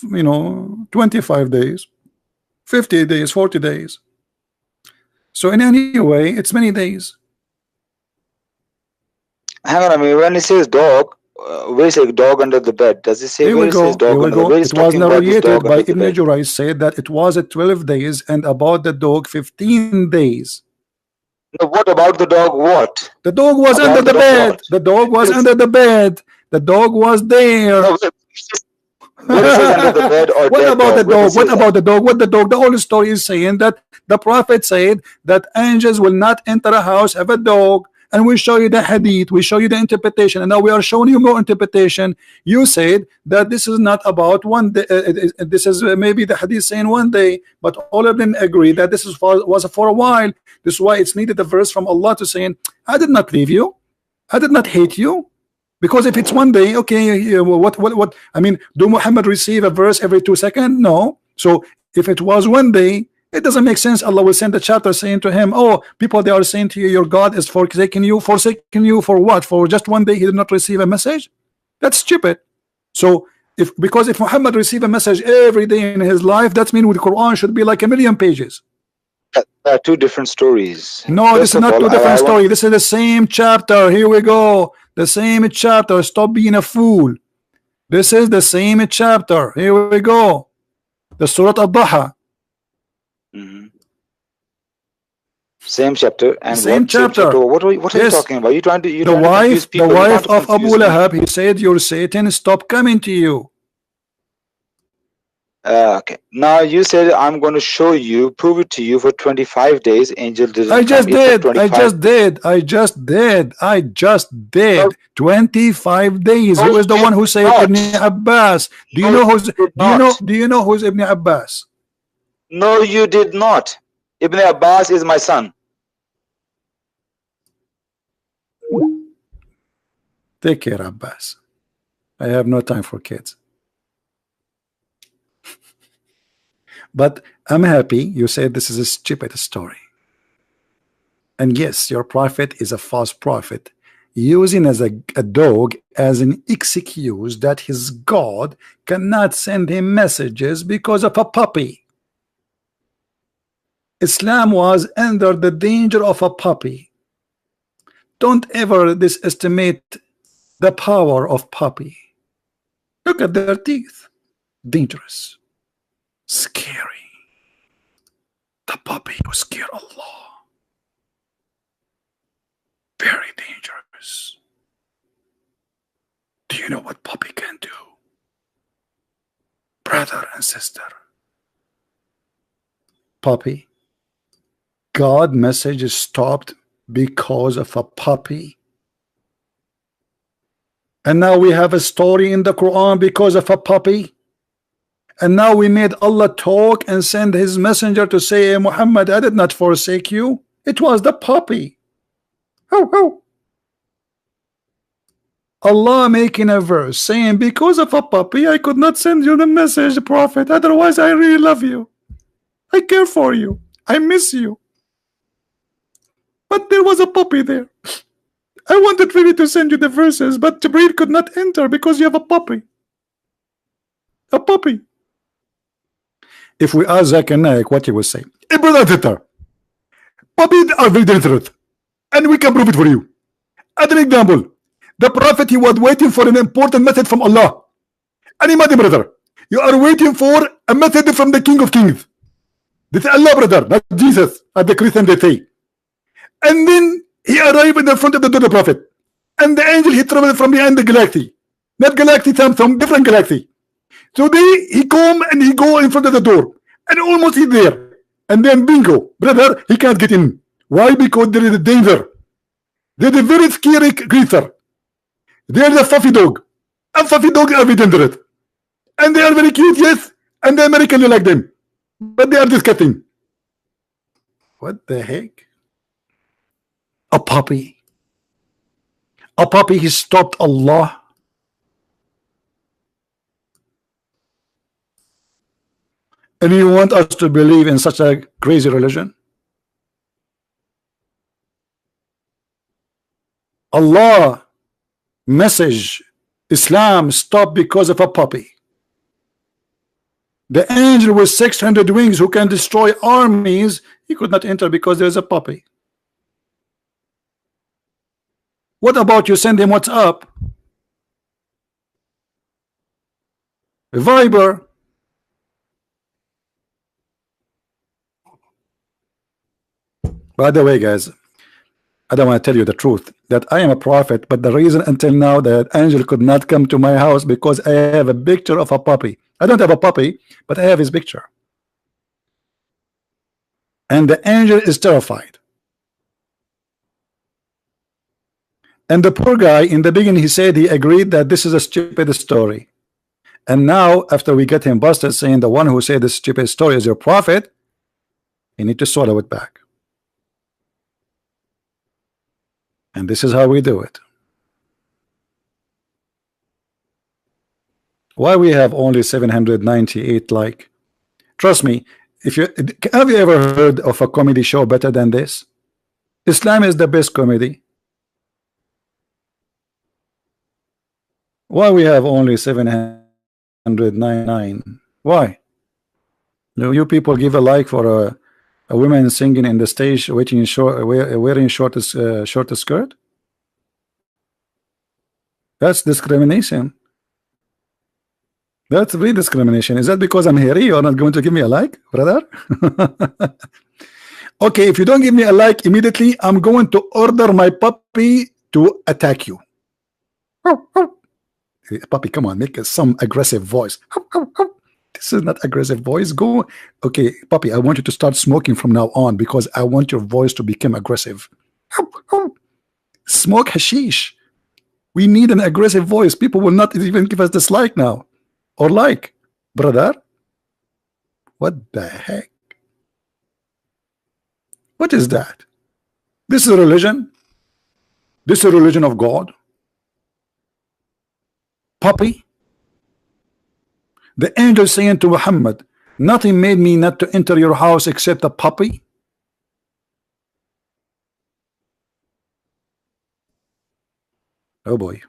25 days, 50 days, 40 days. So in any way, it's many days. Hang on, I mean, when it says dog, where is a dog under the bed? Does it say Here where we it go. says dog under the bed? It was narrated by Ibn Jurayj, said that it was at 12 days, and about the dog 15 days. No, what about the dog? What? The dog was under the bed. The dog was under the bed. The dog was there. No, what is under the bed or what about the dog? What about the dog? What the dog? The whole story is saying that the prophet said that angels will not enter a house have a dog. And we show you the hadith, we show you the interpretation, and now we are showing you more interpretation. You said that this is not about one day, this is maybe the hadith saying one day, but all of them agree that this was for a while. This is why it's needed a verse from Allah to saying, I did not leave you, I did not hate you, because if it's one day, okay, what I mean, do Muhammad receive a verse every 2 seconds? No. So if it was one day, it doesn't make sense. Allah will send a chapter saying to him, oh, people, they are saying to you, your God is forsaking you for what? For just one day he did not receive a message? That's stupid. So because if Muhammad received a message every day in his life, that means the Quran should be like 1,000,000 pages. There are two different stories. No, this is not two different stories. This is the same chapter. Here we go. The same chapter. Stop being a fool. This is the same chapter. Here we go. The Surah Ad-Duha. Same chapter and same chapter. What are you talking about? The wife of Abu Lahab, he said, your Satan stop coming to you. Okay. Now you said I'm going to show you, prove it to you for 25 days. Angel didn't. I just did. 25 days. Who is the one who said Ibn Abbas? Do you know who's Ibn Abbas? No, you did not. Ibn Abbas is my son. Take care, Abbas. I have no time for kids. But I'm happy you said this is a stupid story. And yes, your prophet is a false prophet, using as a dog as an excuse that his God cannot send him messages because of a puppy. Islam was under the danger of a puppy. Don't ever underestimate The power of puppy. Look at their teeth. Dangerous. Scary. The puppy who scared Allah. Very dangerous. Do you know what puppy can do? Brother and sister. Puppy. God message is stopped because of a puppy. And now we have a story in the Quran because of a puppy. And now we made Allah talk and send his messenger to say, hey, Muhammad, I did not forsake you. It was the puppy. Ho, ho. Allah making a verse saying, because of a puppy, I could not send you the message, Prophet. Otherwise, I really love you. I care for you. I miss you. But there was a puppy there. I wanted really to send you the verses, but Jibreel could not enter because you have a puppy. A puppy. If we ask Zakir Naik what he will say, hey, brother Twitter, puppies are very dangerous, and we can prove it for you. As an example, the Prophet, he was waiting for an important message from Allah. And imagine, brother, you are waiting for a message from the King of Kings. This is Allah, brother, not Jesus, as the Christians they say. And then he arrived in the front of the door of the Prophet. And the angel, he traveled from behind the galaxy. Not galaxy, some different galaxy. So he come and he go in front of the door. And almost he's there. And then bingo, brother, he can't get in. Why? Because there is a danger. There is a very scary creature. There is a fluffy dog. And fluffy dogs are very dangerous. And they are very cute, yes. And the Americans like them. But they are disgusting. What the heck? A puppy. A puppy, he stopped Allah. And you want us to believe in such a crazy religion? Allah message, Islam stopped because of a puppy. The angel with 600 wings who can destroy armies, he could not enter because there's a puppy. What about you send him WhatsApp, Viber? By the way, guys, I don't want to tell you the truth that I am a prophet, but the reason until now that angel could not come to my house because I have a picture of a puppy. I don't have a puppy, but I have his picture. And the angel is terrified. And the poor guy in the beginning, he said he agreed that this is a stupid story. And now after we get him busted saying the one who said this stupid story is your prophet, you need to swallow it back. And this is how we do it. Why we have only 798 like? Trust me, have you ever heard of a comedy show better than this? Islam is the best comedy. Why we have only 799? Why? No, you people give a like for a woman singing in the stage, wearing short skirt. That's discrimination. That's real discrimination. Is that because I'm hairy? You're not going to give me a like, brother? Okay, if you don't give me a like immediately, I'm going to order my puppy to attack you. Hey, puppy, come on, make some aggressive voice. This is not aggressive voice. Go. Okay, puppy, I want you to start smoking from now on because I want your voice to become aggressive. Smoke hashish. We need an aggressive voice. People will not even give us dislike now. Or like, brother. What the heck? What is that? This is a religion? This is a religion of God? Puppy? The angel saying to Muhammad, nothing made me not to enter your house except a puppy. Oh boy.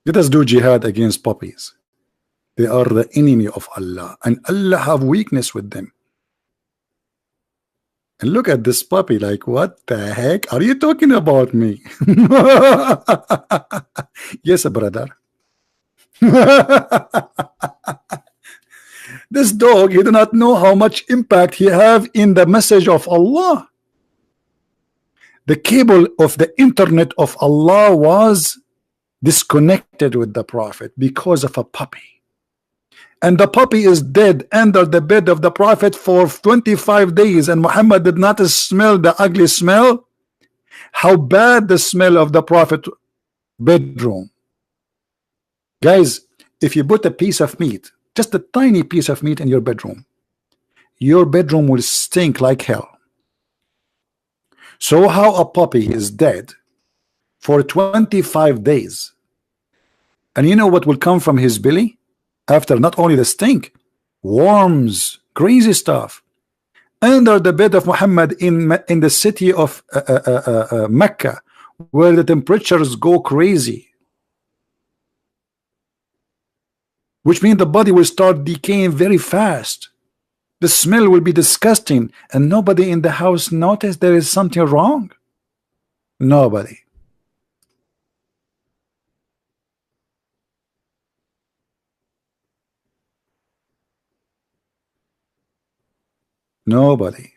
Let us do jihad against puppies. They are the enemy of Allah, and Allah have weakness with them. And look at this puppy, like, what the heck are you talking about me? Yes, brother. This dog, he do not know how much impact he have in the message of Allah. The cable of the internet of Allah was disconnected with the Prophet because of a puppy. And the puppy is dead under the bed of the Prophet for 25 days, and Muhammad did not smell the ugly smell. How bad the smell of the Prophet bedroom. Guys, if you put a piece of meat, just a tiny piece of meat in your bedroom will stink like hell. So how a puppy is dead for 25 days, and you know what will come from his belly after? Not only the stink, worms, crazy stuff. Under the bed of Muhammad in the city of Mecca, where the temperatures go crazy, which means the body will start decaying very fast. The smell will be disgusting, and nobody in the house noticed there is something wrong. Nobody. Nobody.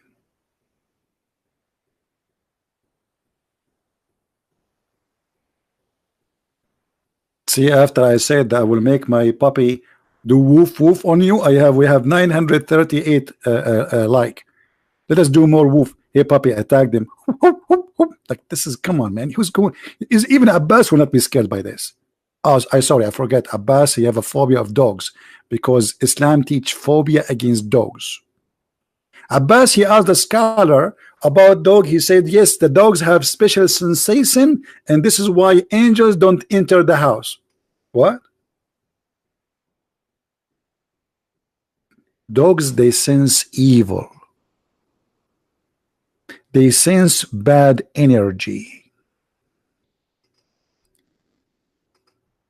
See, after I said that I will make my puppy do woof woof on you, we have 938 like. Let us do more woof. Hey puppy, I tagged him. Like, this is, come on, man. Who's going? Is even Abbas will not be scared by this. Oh, I forget. Abbas, he have a phobia of dogs because Islam teach phobia against dogs. Abbas, he asked the scholar about dog. He said, yes, the dogs have special sensation, and this is why angels don't enter the house. What? Dogs, they sense evil. They sense bad energy.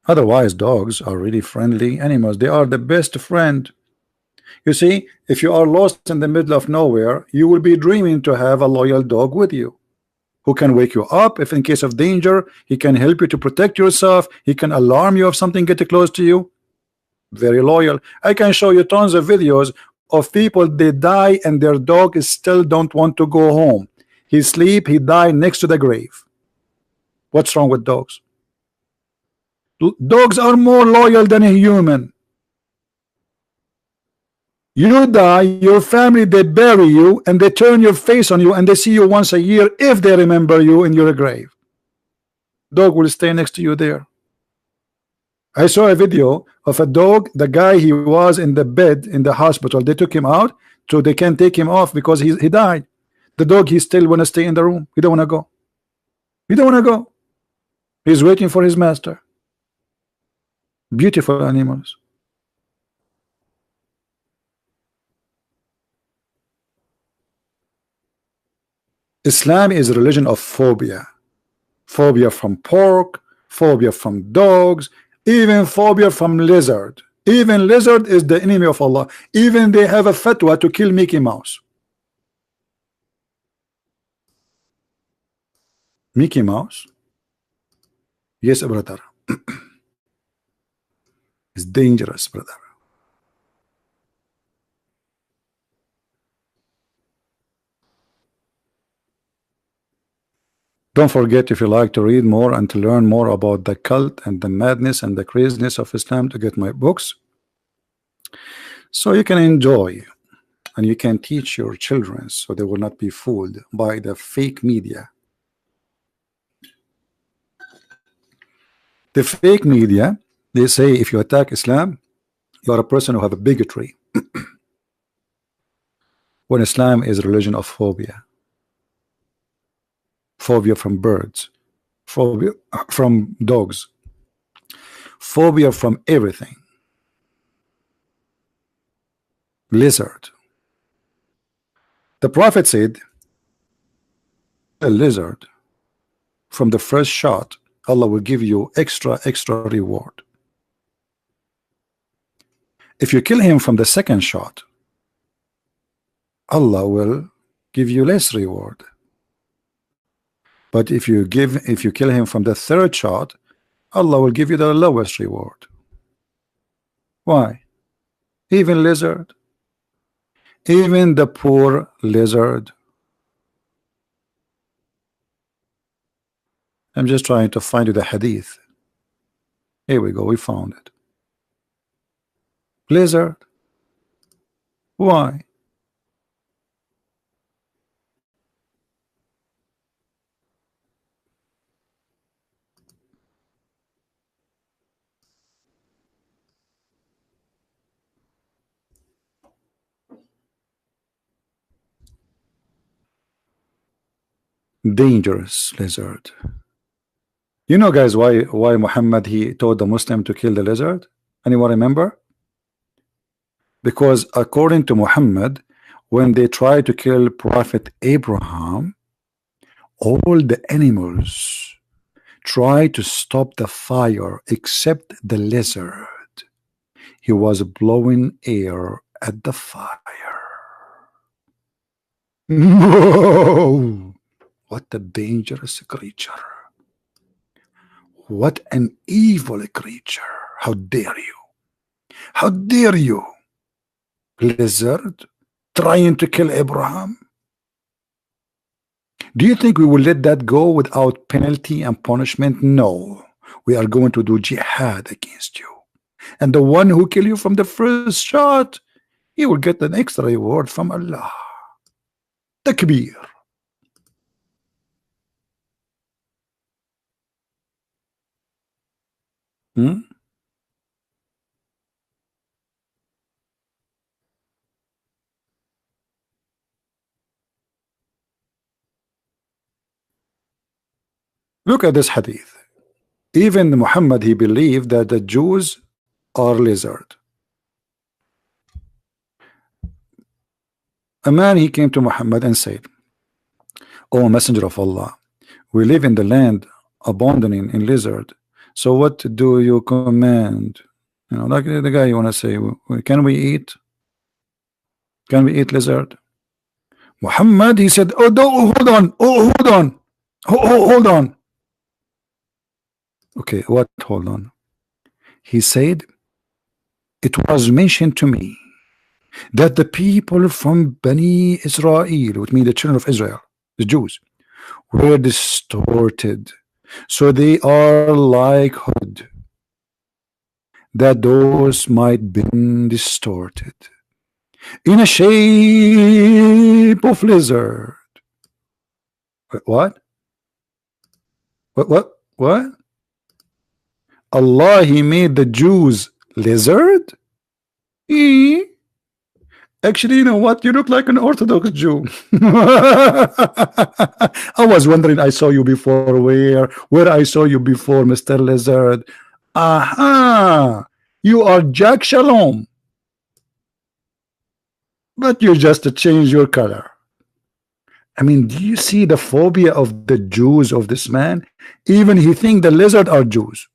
Otherwise, dogs are really friendly animals. They are the best friend. You see, if you are lost in the middle of nowhere, you will be dreaming to have a loyal dog with you who can wake you up if in case of danger. He can help you to protect yourself. He can alarm you if something gets close to you. Very loyal. I can show you tons of videos of people, they die and their dog still don't want to go home. He sleep, he die next to the grave. What's wrong with dogs? Dogs are more loyal than a human. You die, your family, they bury you and they turn your face on you and they see you once a year if they remember you in your grave. Dog will stay next to you there. I saw a video of a dog. The guy, he was in the bed in the hospital. They took him out so they can't take him off because he died. The dog, he still want to stay in the room. He don't want to go. He don't want to go. He's waiting for his master. Beautiful animals. Islam is a religion of phobia. Phobia from pork, phobia from dogs, even phobia from lizard. Even lizard is the enemy of Allah. Even they have a fatwa to kill Mickey Mouse. Mickey Mouse? Yes, brother. It's dangerous, brother. Don't forget, if you like to read more and to learn more about the cult and the madness and the craziness of Islam, to get my books so you can enjoy and you can teach your children so they will not be fooled by the fake media. The fake media, they say if you attack Islam, you are a person who have a bigotry. When Islam is a religion of phobia. Phobia from birds, phobia from dogs, phobia from everything. Lizard. The Prophet said, a lizard, from the first shot, Allah will give you extra reward. If you kill him from the second shot, Allah will give you less reward. But if you kill him from the third shot, Allah will give you the lowest reward. Why? Even lizard, even the poor lizard. I'm just trying to find you the hadith. Here we go, we found it. Lizard. Why? Dangerous lizard. You know, guys, why Muhammad he told the Muslim to kill the lizard? Anyone remember? Because according to Muhammad, when they tried to kill Prophet Abraham, all the animals tried to stop the fire except the lizard. He was blowing air at the fire. No! What a dangerous creature. What an evil creature. How dare you? How dare you? Lizard trying to kill Abraham. Do you think we will let that go without penalty and punishment? No. We are going to do jihad against you. And the one who kill you from the first shot, he will get an extra reward from Allah. Takbir. Look at this hadith. Even Muhammad, he believed that the Jews are lizard. A man, he came to Muhammad and said, "O Messenger of Allah, we live in the land abandoning in lizard. So what do you command?" You know, like the guy you want to say, can we eat? Can we eat lizard? Muhammad, he said, "Oh, hold on. Oh, hold on. Hold on." Okay, what? Hold on. He said, "It was mentioned to me that the people from Bani Israel, which means the children of Israel, the Jews, were distorted. So they are like hood, that those might be distorted in a shape of lizard." What? What? Allah, he made the Jews lizard? Actually, you know what? You look like an Orthodox Jew. I was wondering, I saw you before where I saw you before, Mr. Lizard. Aha! You are Jack Shalom. But you just change your color. I mean, do you see the phobia of the Jews of this man? Even he think the lizard are Jews.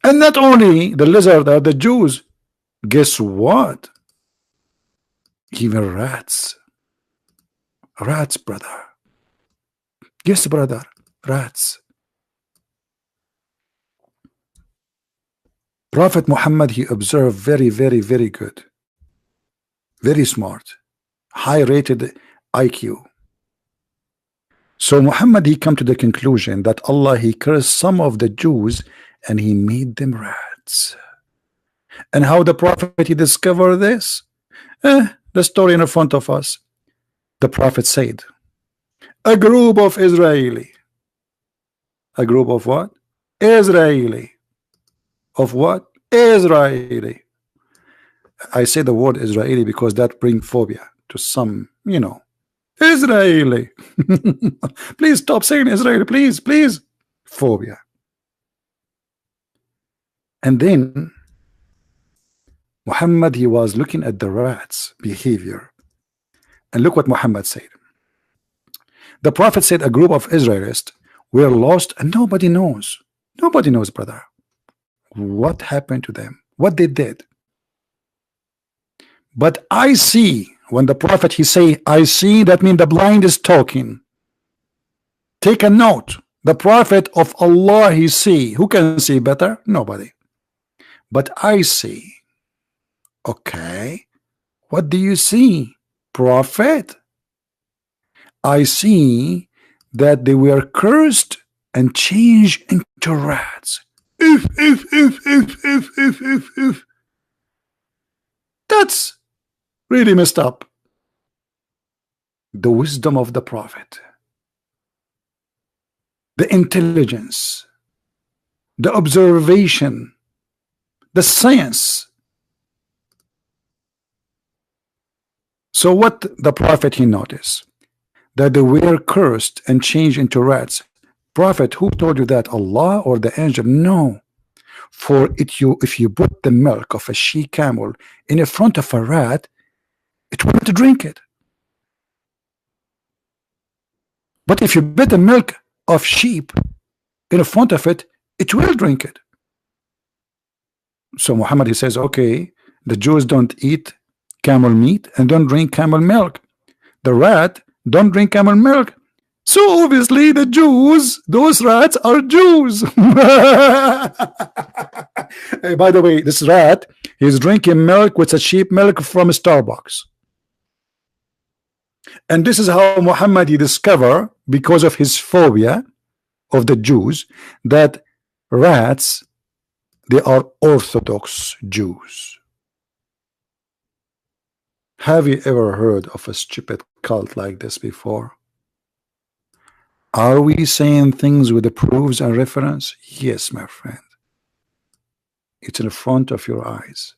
And not only the lizard are the Jews, guess what? Even rats. Rats, brother. Yes, brother. Rats. Prophet Muhammad, he observed very, very, very good. Very smart. High-rated IQ. So Muhammad, he come to the conclusion that Allah, he cursed some of the Jews and he made them rats. And how the Prophet he discovered this? The story in front of us. The Prophet said, a group of Israeli. A group of what? Israeli. Of what? Israeli. I say the word Israeli because that brings phobia to some, you know. Israeli. Please stop saying Israeli, please, please. Phobia. And then Muhammad, he was looking at the rats' behavior. And look what Muhammad said. The Prophet said a group of Israelites were lost and nobody knows. Nobody knows, brother. What happened to them? What they did? But I see, when the prophet he say I see, that means the blind is talking. Take a note. The prophet of Allah he see. Who can see better? Nobody. But I see. Okay. What do you see, prophet? I see that they were cursed and changed into rats. If. That's really messed up. The wisdom of the prophet, the intelligence, the observation, the science. So what the prophet he noticed? That they were cursed and changed into rats. Prophet, who told you that? Allah or the angel? No. For it, if you put the milk of a she camel in front of a rat, it will not drink it. But if you put the milk of sheep in front of it, it will drink it. So Muhammad he says, okay, the Jews don't eat camel meat and don't drink camel milk. The rat don't drink camel milk. So obviously the Jews, those rats are Jews. Hey, by the way, this rat, he's drinking milk with a sheep milk from Starbucks. And this is how Muhammad he discovered, because of his phobia of the Jews, that rats, they are Orthodox Jews. Have you ever heard of a stupid cult like this before? Are we saying things with the proofs and reference? Yes, my friend. It's in front of your eyes.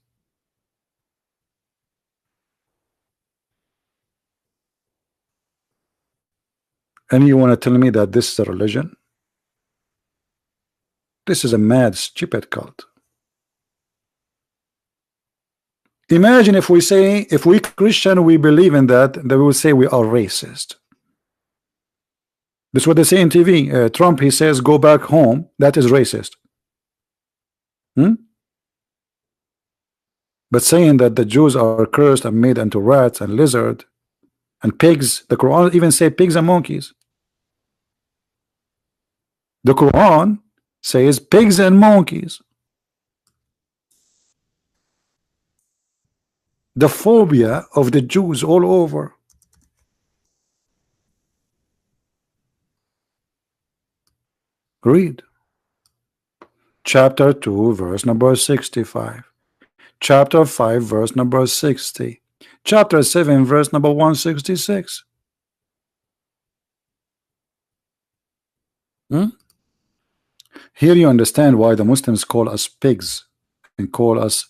And you want to tell me that this is a religion? This is a mad, stupid cult. Imagine if we say, if we Christian, we believe in that, then we will say we are racist. This is what they say in TV. Trump, he says, go back home. That is racist. But saying that the Jews are cursed and made into rats and lizard and pigs, the Quran even say pigs and monkeys. The Quran says pigs and monkeys. The phobia of the Jews all over. Read. Chapter 2, verse number 65. Chapter 5, verse number 60. Chapter 7, verse number 166. Here you understand why the Muslims call us pigs and call us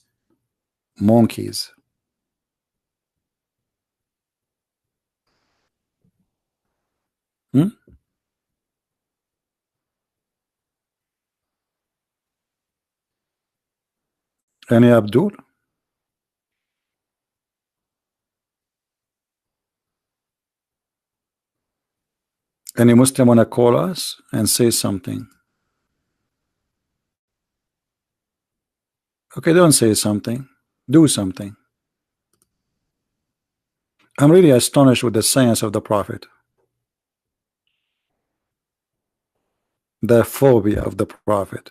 monkeys. Any Abdul? Any Muslim wanna call us and say something? Okay, don't say something. Do something. I'm really astonished with the science of the Prophet. The phobia of the Prophet.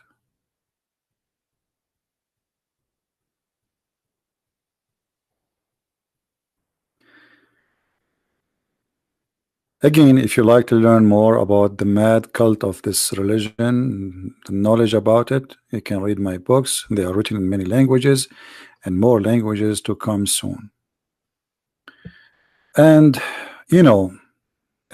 Again, if you like to learn more about the mad cult of this religion, the knowledge about it, you can read my books. They are written in many languages and more languages to come soon. And you know,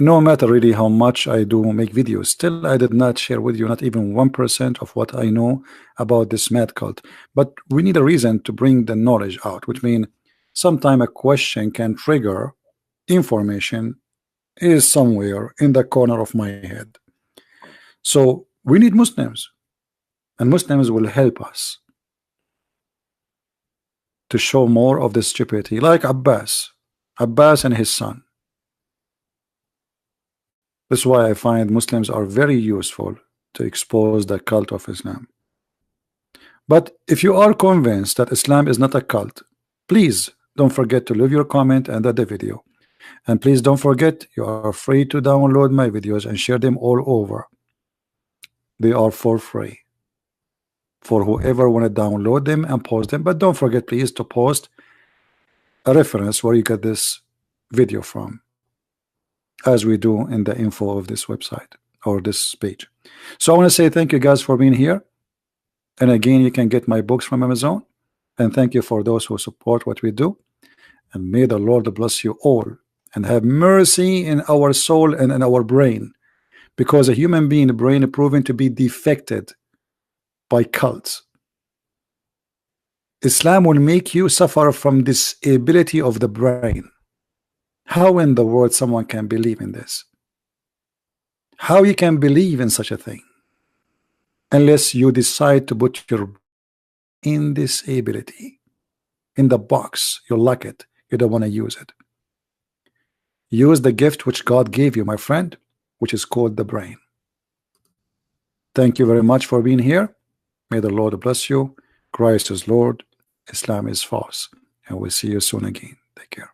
no matter really how much I do make videos, still I did not share with you not even 1% of what I know about this mad cult. But we need a reason to bring the knowledge out, which means sometime a question can trigger information is somewhere in the corner of my head. So we need Muslims, and Muslims will help us to show more of the stupidity, like Abbas and his son. That's why I find Muslims are very useful to expose the cult of Islam. But if you are convinced that Islam is not a cult, please Don't forget to leave your comment under the video. And please don't forget, you are free to download my videos and share them all over. They are for free for whoever want to download them and post them. But don't forget, please, to post a reference where you get this video from, as we do in the info of this website or this page. So I want to say thank you guys for being here. And again, you can get my books from Amazon. And thank you for those who support what we do. And may the Lord bless you all and have mercy in our soul and in our brain, because a human being brain is proven to be defected by cults. Islam will make you suffer from disability of the brain. How in the world someone can believe in this? How you can believe in such a thing unless you decide to put your in disability in the box? You lock it, you don't want to use it. Use the gift which God gave you, my friend, which is called the brain. Thank you very much for being here. May the Lord bless you. Christ is Lord, Islam is false, and we'll see you soon again. Take care.